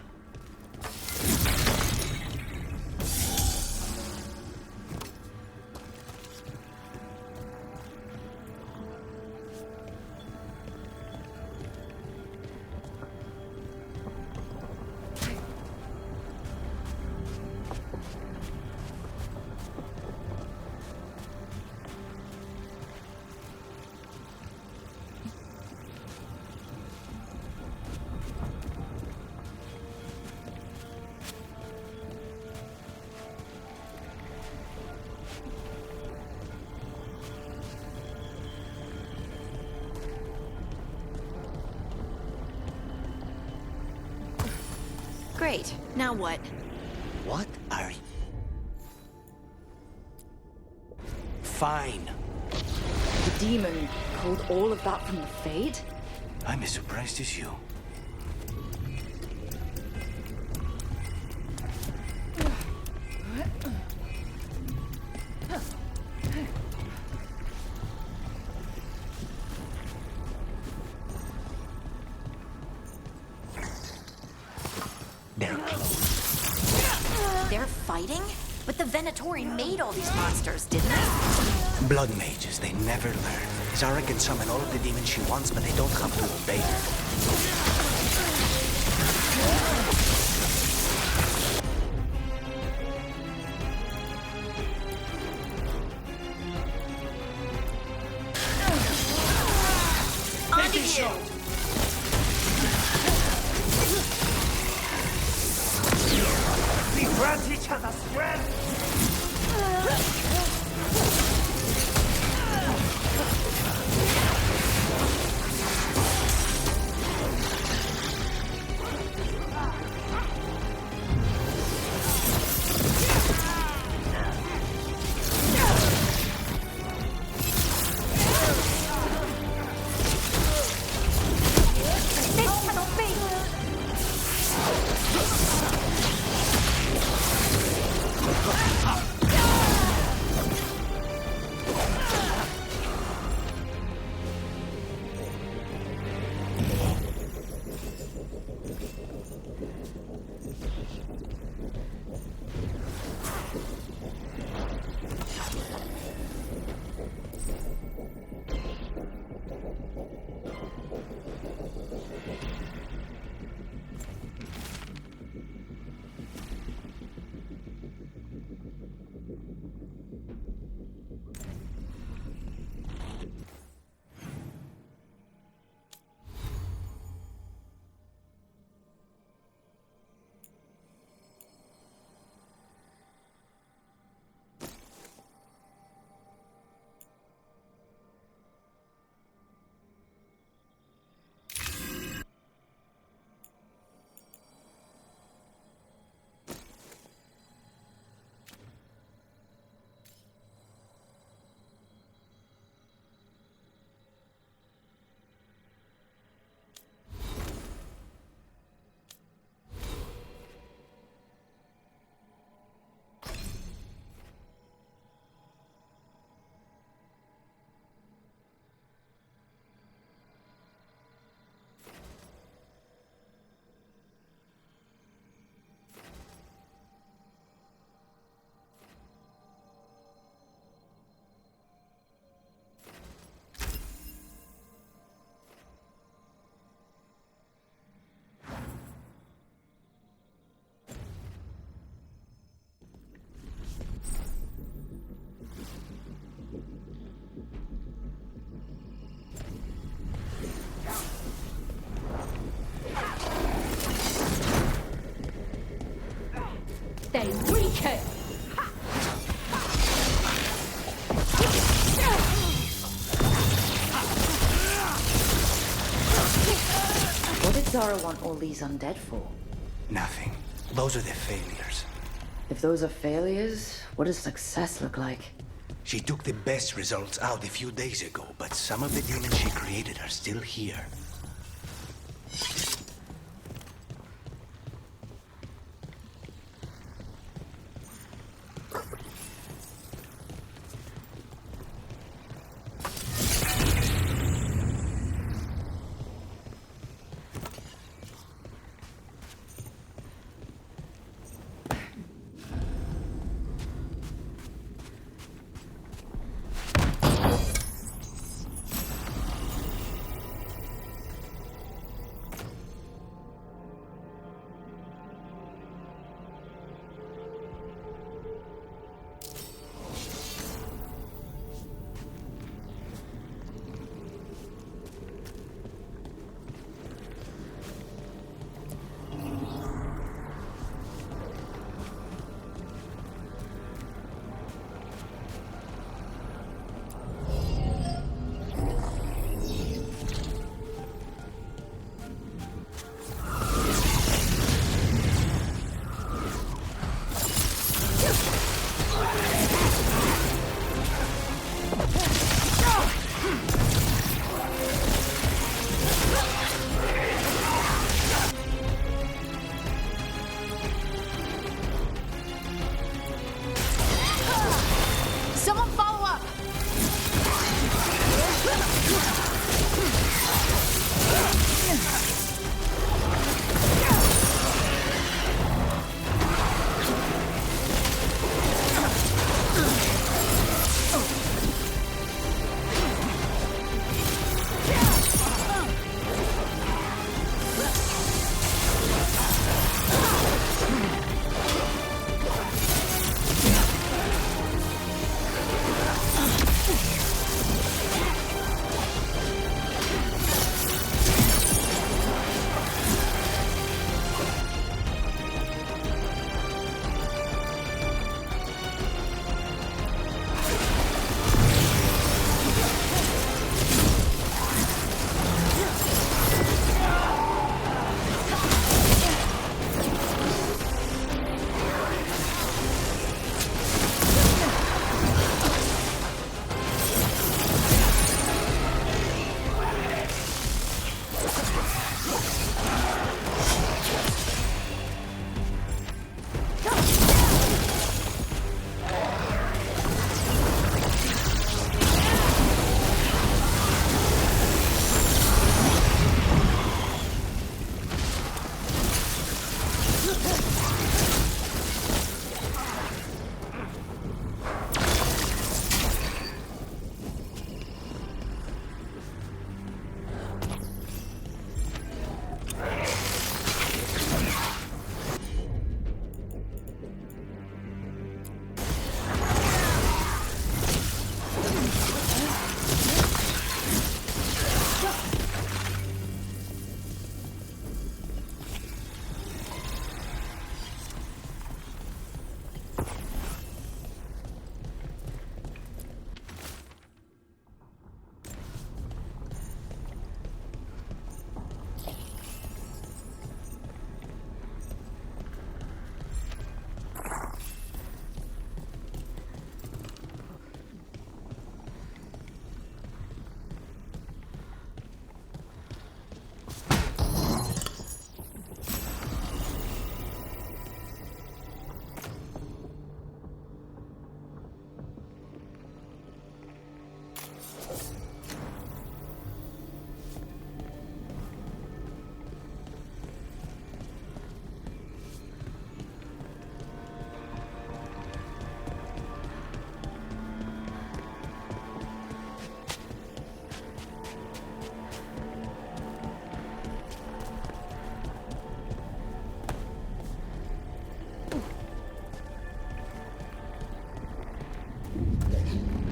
Great. Now what? What are you? Fine. The demon pulled all of that from the Fade? I'm as surprised as you. They're fighting? But the Venatori made all these monsters, didn't they? Blood mages, they never learn. Zara can summon all of the demons she wants, but they don't have to obey her. Grant each other strength! They weaken! What did Zara want all these undead for? Nothing. Those are the failures. If those are failures, what does success look like? She took the best results out a few days ago, but some of the demons she created are still here.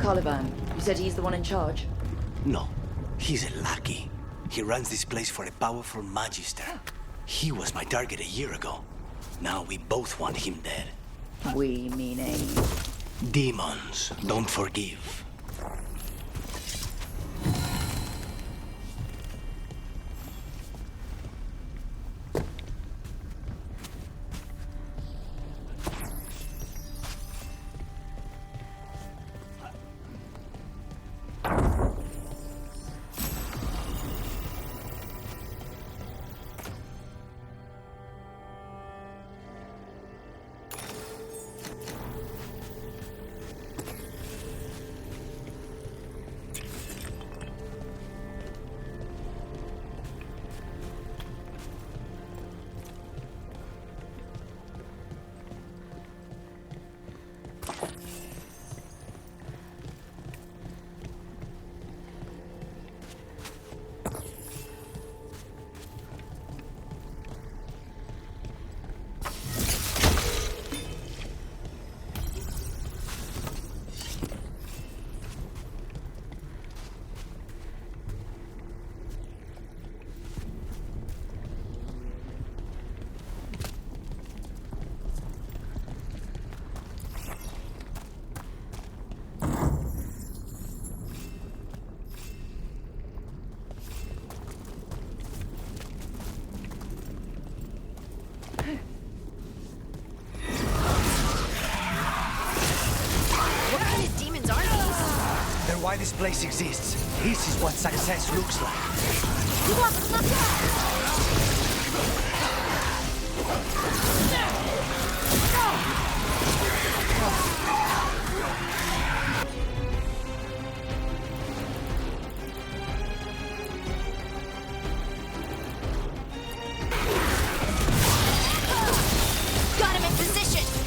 Caliban, you said he's the one in charge? No, he's a lackey. He runs this place for a powerful magister. He was my target a year ago. Now we both want him dead. We meaning... Demons don't forgive. Why this place exists. This is what success looks like. Got him in position!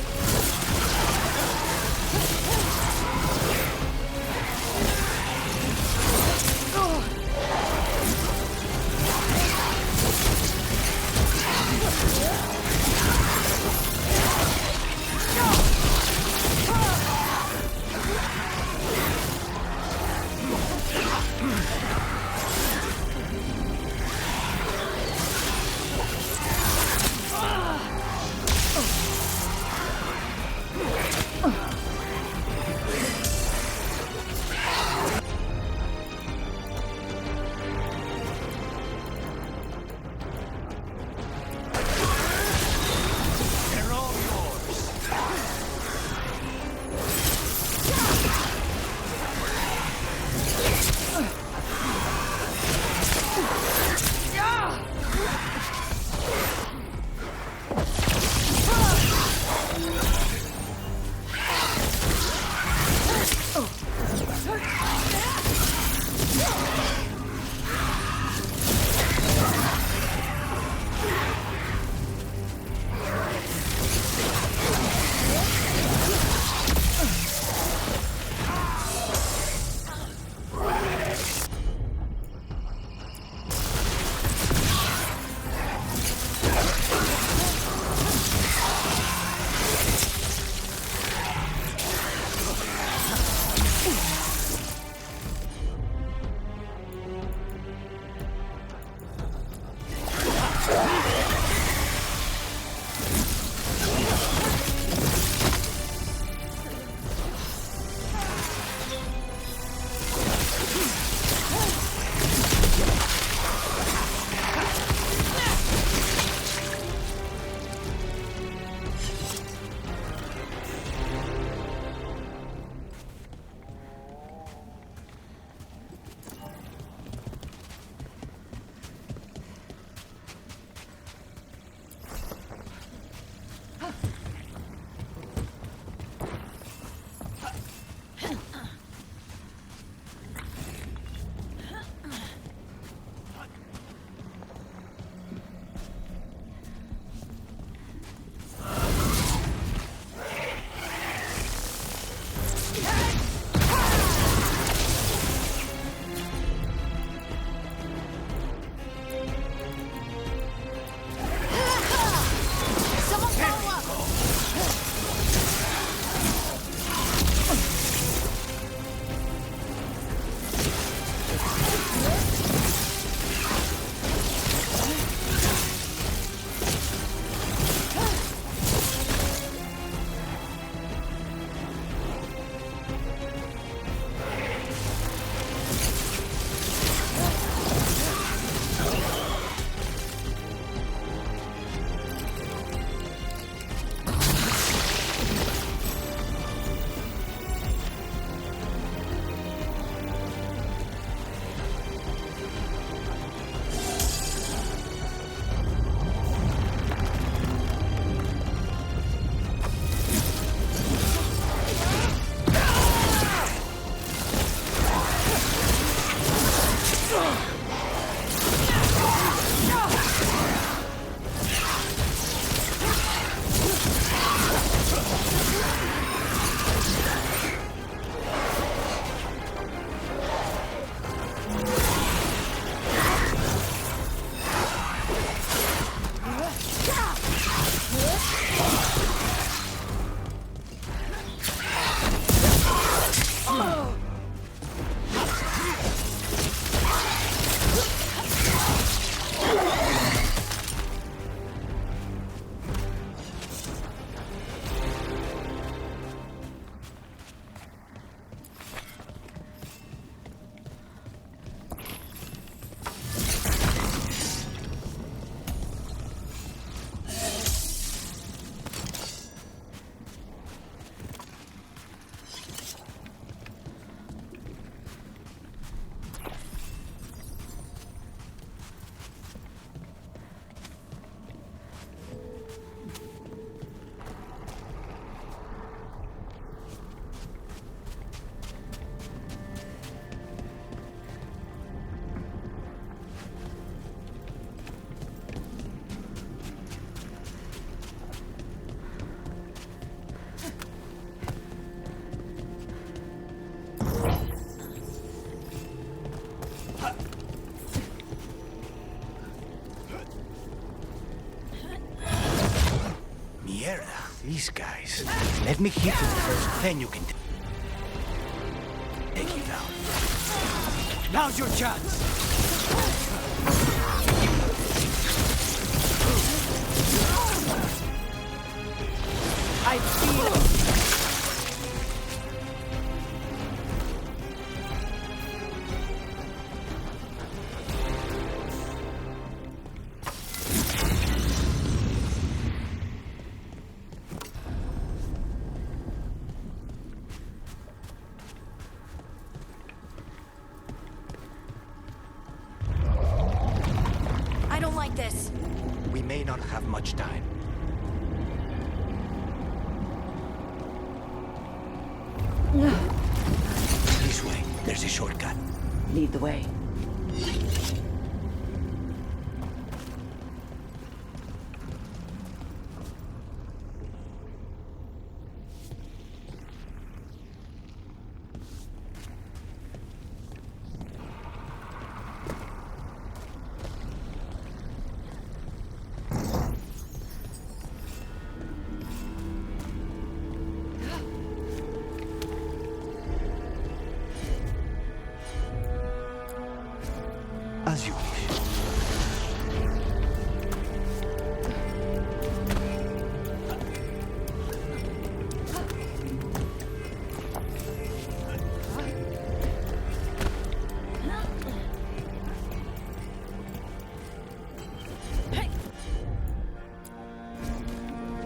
these guys. Let me hit you first, then you can take you down. Now's your chance! I feel... I don't like this. We may not have much time. This way. There's a shortcut. Lead the way. As you wish.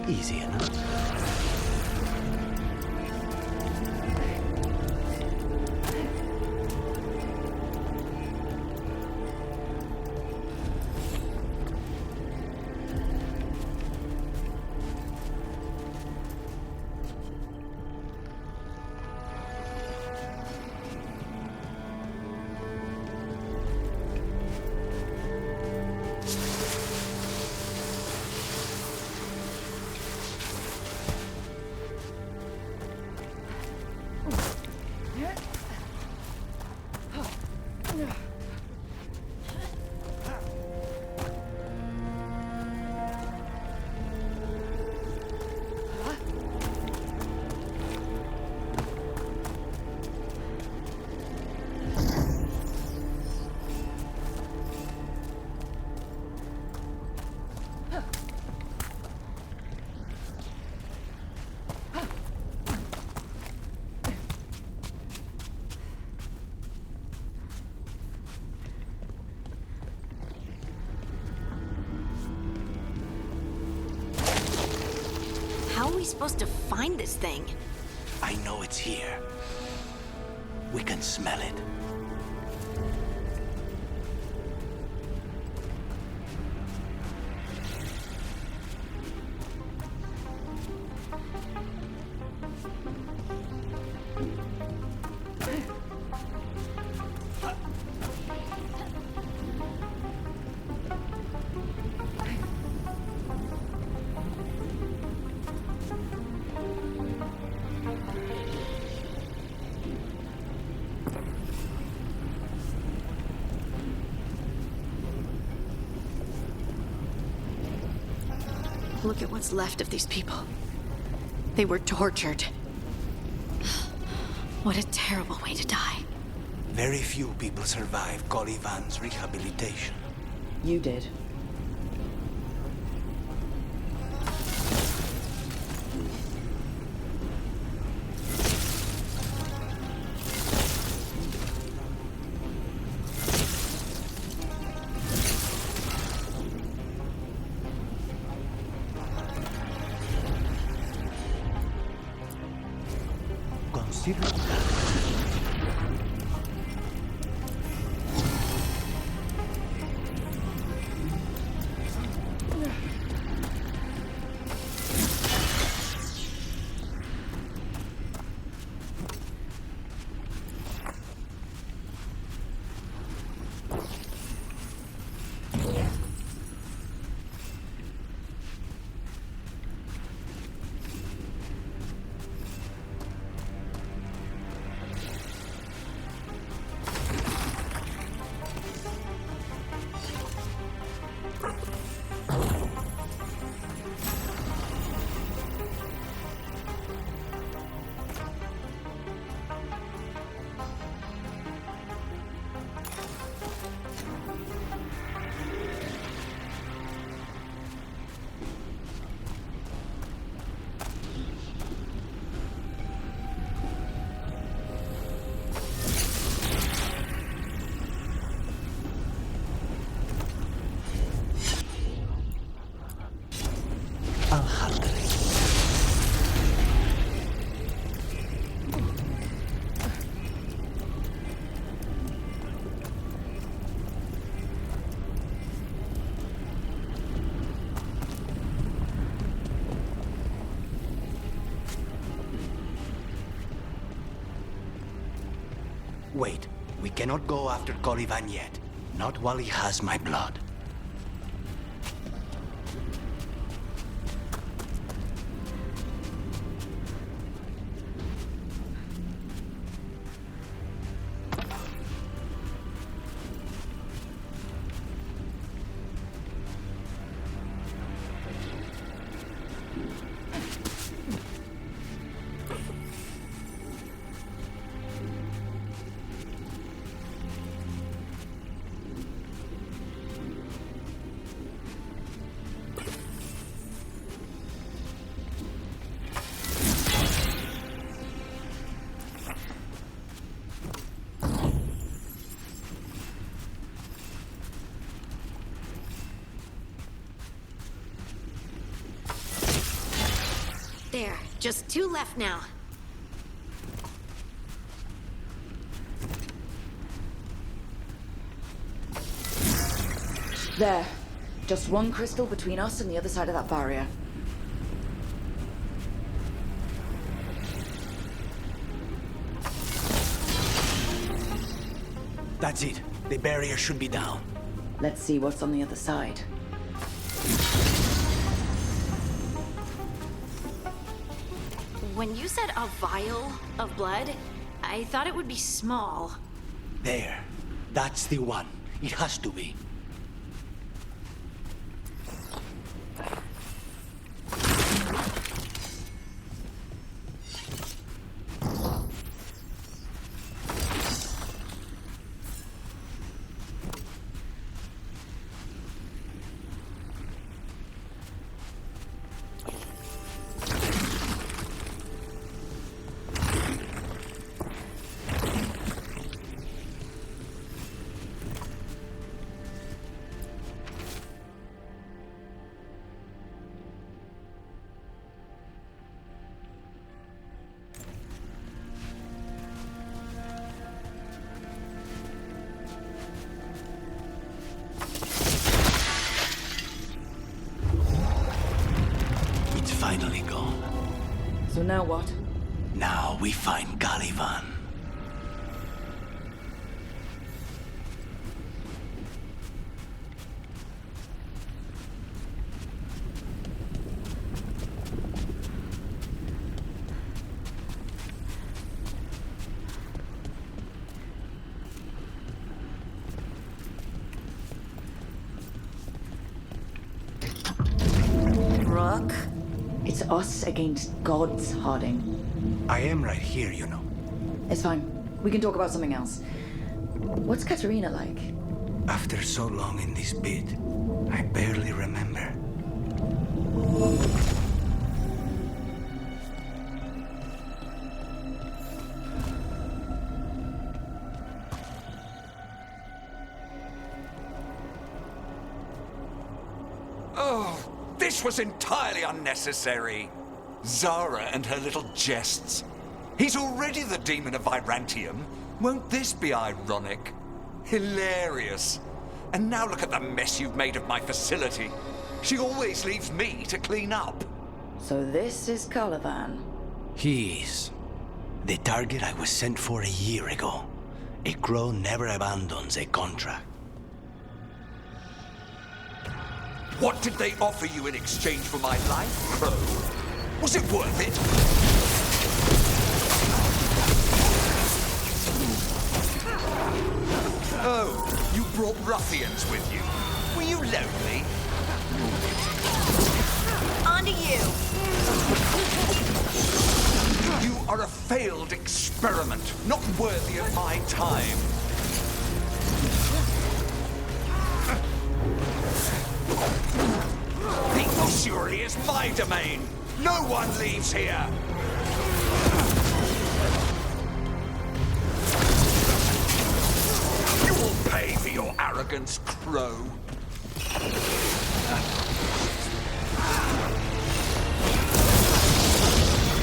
Easy enough. How are we supposed to find this thing? I know it's here. We can smell it. Look at what's left of these people. They were tortured. What a terrible way to die. Very few people survive Colivan's rehabilitation. You did. Wait, we cannot go after Caliban yet. Not while he has my blood. There, just 2 left now. There. Just 1 crystal between us and the other side of that barrier. That's it. The barrier should be down. Let's see what's on the other side. When you said a vial of blood, I thought it would be small. There. That's the one. It has to be. Finally gone. So now what? Now we find Caliban. Rook? It's us against gods, Harding. I am right here, you know. It's fine. We can talk about something else. What's Katerina like? After so long in this pit, I barely remember. This was entirely unnecessary. Zara and her little jests. He's already the demon of Virantium. Won't this be ironic? Hilarious. And now look at the mess you've made of my facility. She always leaves me to clean up. So this is Caliban. He is. The target I was sent for a year ago. A crow never abandons a contract. What did they offer you in exchange for my life, Crow? Was it worth it? Oh, you brought ruffians with you. Were you lonely? On to you. You are a failed experiment, not worthy of my time. The ossuary is my domain. No one leaves here. You will pay for your arrogance, Crow.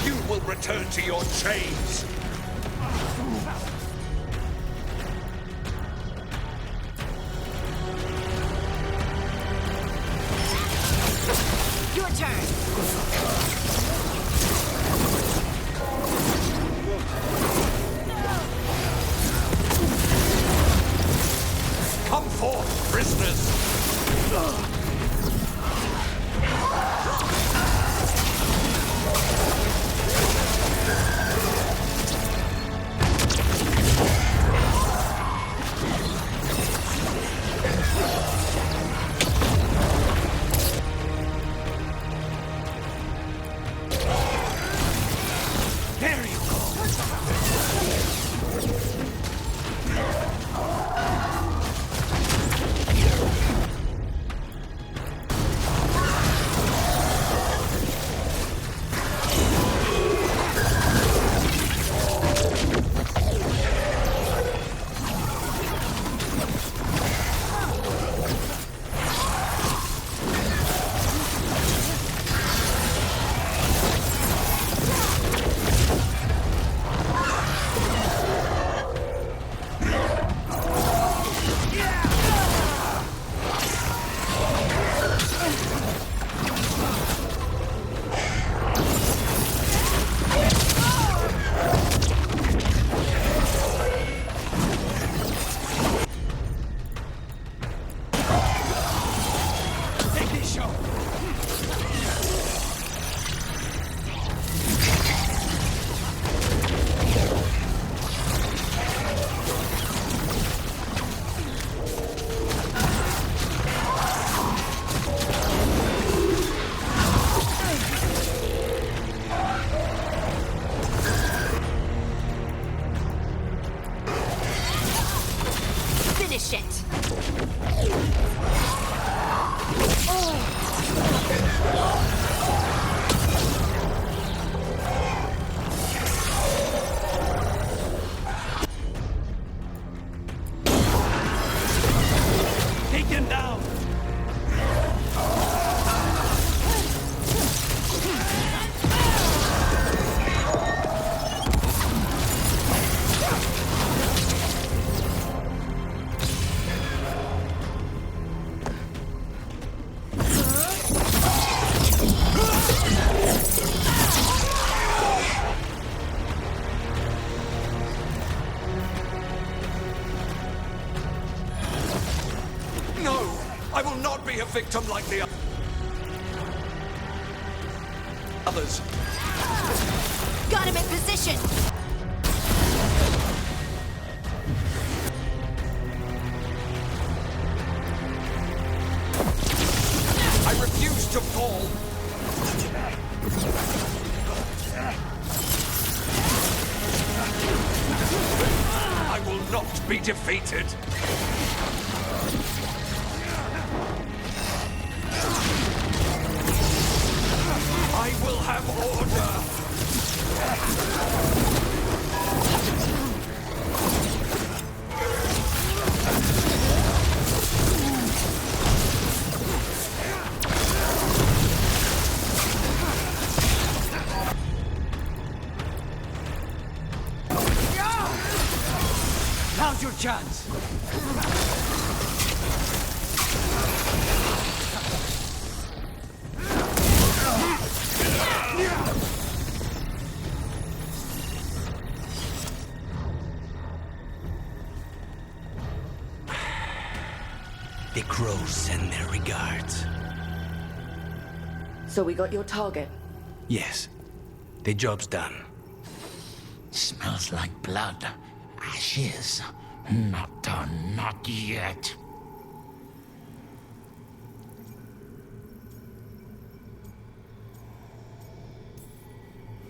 You will return to your chains. Your turn. be a victim like the others. Got him in position! I refuse to fall! I will not be defeated! I will have order! Now's your chance! The crows send their regards. So we got your target? Yes. The job's done. Smells like blood. Ashes. Not done, not yet.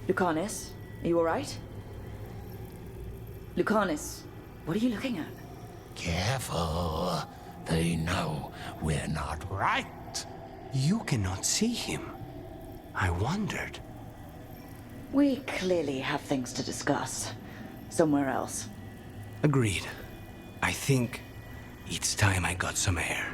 Lucanus, are you alright? Lucanus, what are you looking at? Careful. They know we're not right. You cannot see him. I wondered. We clearly have things to discuss. Somewhere else. Agreed. I think it's time I got some air.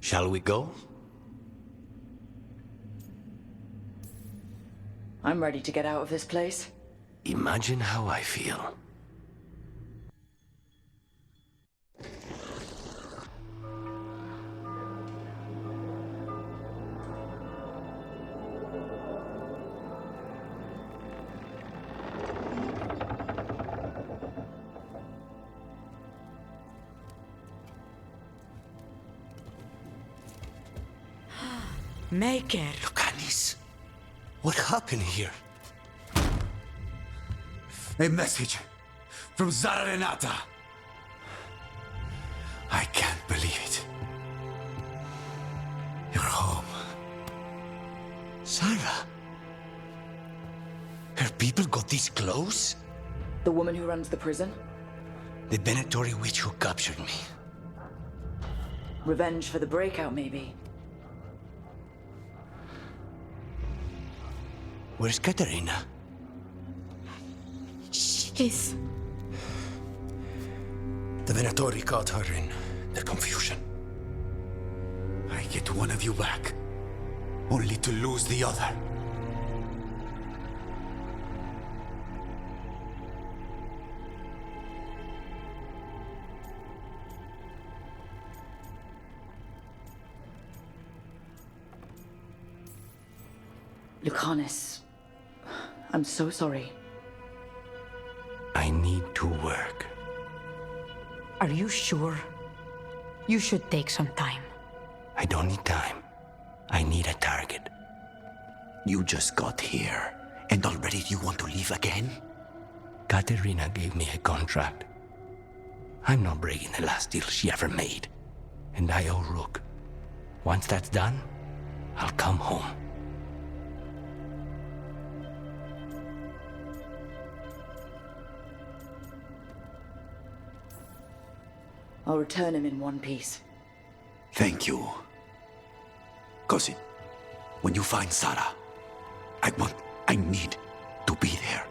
Shall we go? I'm ready to get out of this place. Imagine how I feel. Maker. Lucanis, what happened here? A message from Zara Renata. I can't believe it. You're home. Sarah? Her people got this close? The woman who runs the prison? The Venatori witch who captured me. Revenge for the breakout, maybe. Where's Katerina? She's... The Venatori caught her in their confusion. get one of you back, only to lose the other. Lucanus, I'm so sorry. I need to work. Are you sure? You should take some time. I don't need time. I need a target. You just got here, and already you want to leave again? Katerina gave me a contract. I'm not breaking the last deal she ever made. And I owe Rook. Once that's done, I'll come home. I'll return him in one piece. Thank you. Cousin, when you find Sarah, I need to be there.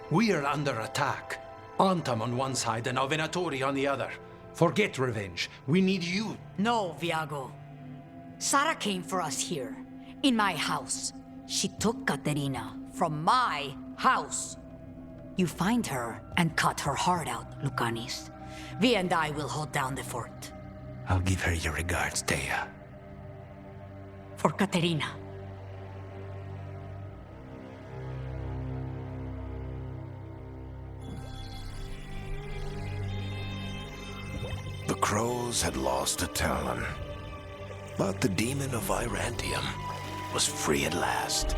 We are under attack. Antam on one side and Avenatori on the other. Forget revenge. We need you. No, Viago. Sarah came for us here, in my house. She took Katerina from my house. You find her and cut her heart out, Lucanis. Vi and I will hold down the fort. I'll give her your regards, Thea. For Katerina. The crows had lost a talon, but the demon of Virantium was free at last.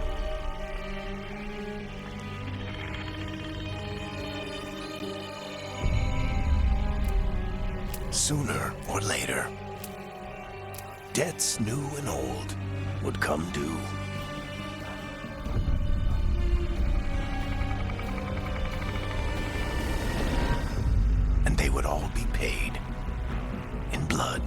Sooner or later, debts new and old would come due. And they would all be paid in blood.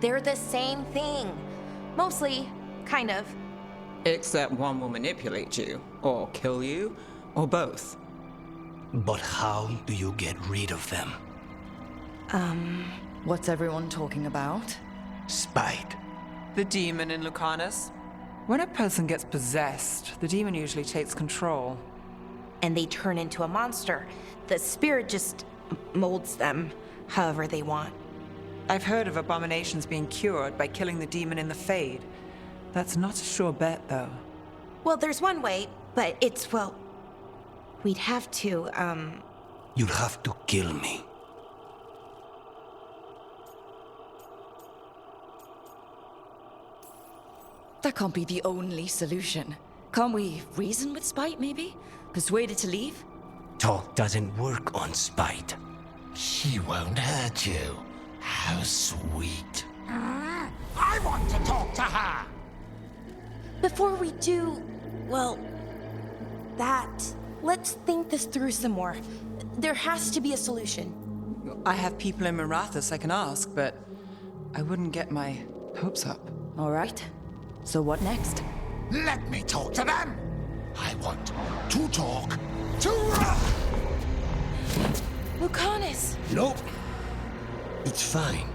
They're the same thing. Mostly, kind of. Except one will manipulate you, or kill you, or both. But how do you get rid of them? What's everyone talking about? Spite. The demon in Lucanus. When a person gets possessed, the demon usually takes control. And they turn into a monster. The spirit just molds them however they want. I've heard of abominations being cured by killing the demon in the Fade. That's not a sure bet, though. Well, there's one way, but it's, well... We'd have to, You'll have to kill me. That can't be the only solution. Can't we reason with Spite, maybe? Persuade it to leave? Talk doesn't work on Spite. She won't hurt you. How sweet. I want to talk to her! Before we do, well, that... Let's think this through some more. There has to be a solution. I have people in Marathas I can ask, but I wouldn't get my hopes up. All right. So what next? Let me talk to them! I want to talk to Lucanus! Nope. It's fine.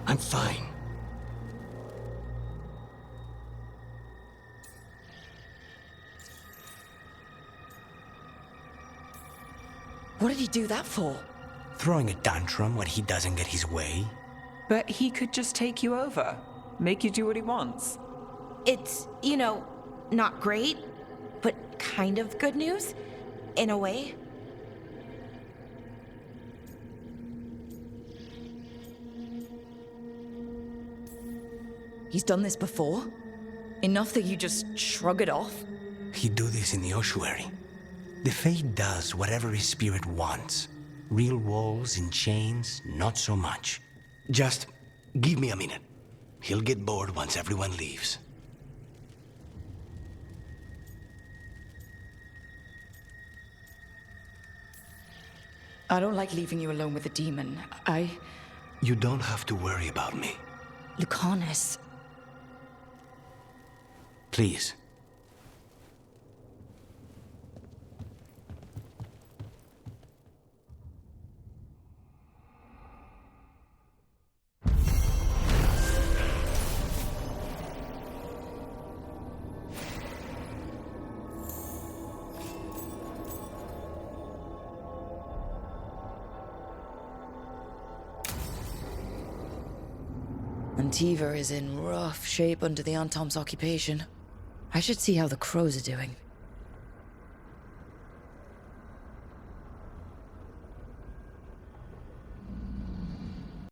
I'm fine. What did he do that for? Throwing a tantrum when he doesn't get his way? But he could just take you over. Make you do what he wants. It's, you know, not great, but kind of good news, in a way. He's done this before? Enough that you just shrug it off? He'd do this in the ossuary. The Fate does whatever his spirit wants. Real walls and chains, not so much. Just give me a minute. He'll get bored once everyone leaves. I don't like leaving you alone with the demon. I You don't have to worry about me. Lucanus. Please. Antiva is in rough shape under the Antom's occupation. I should see how the crows are doing.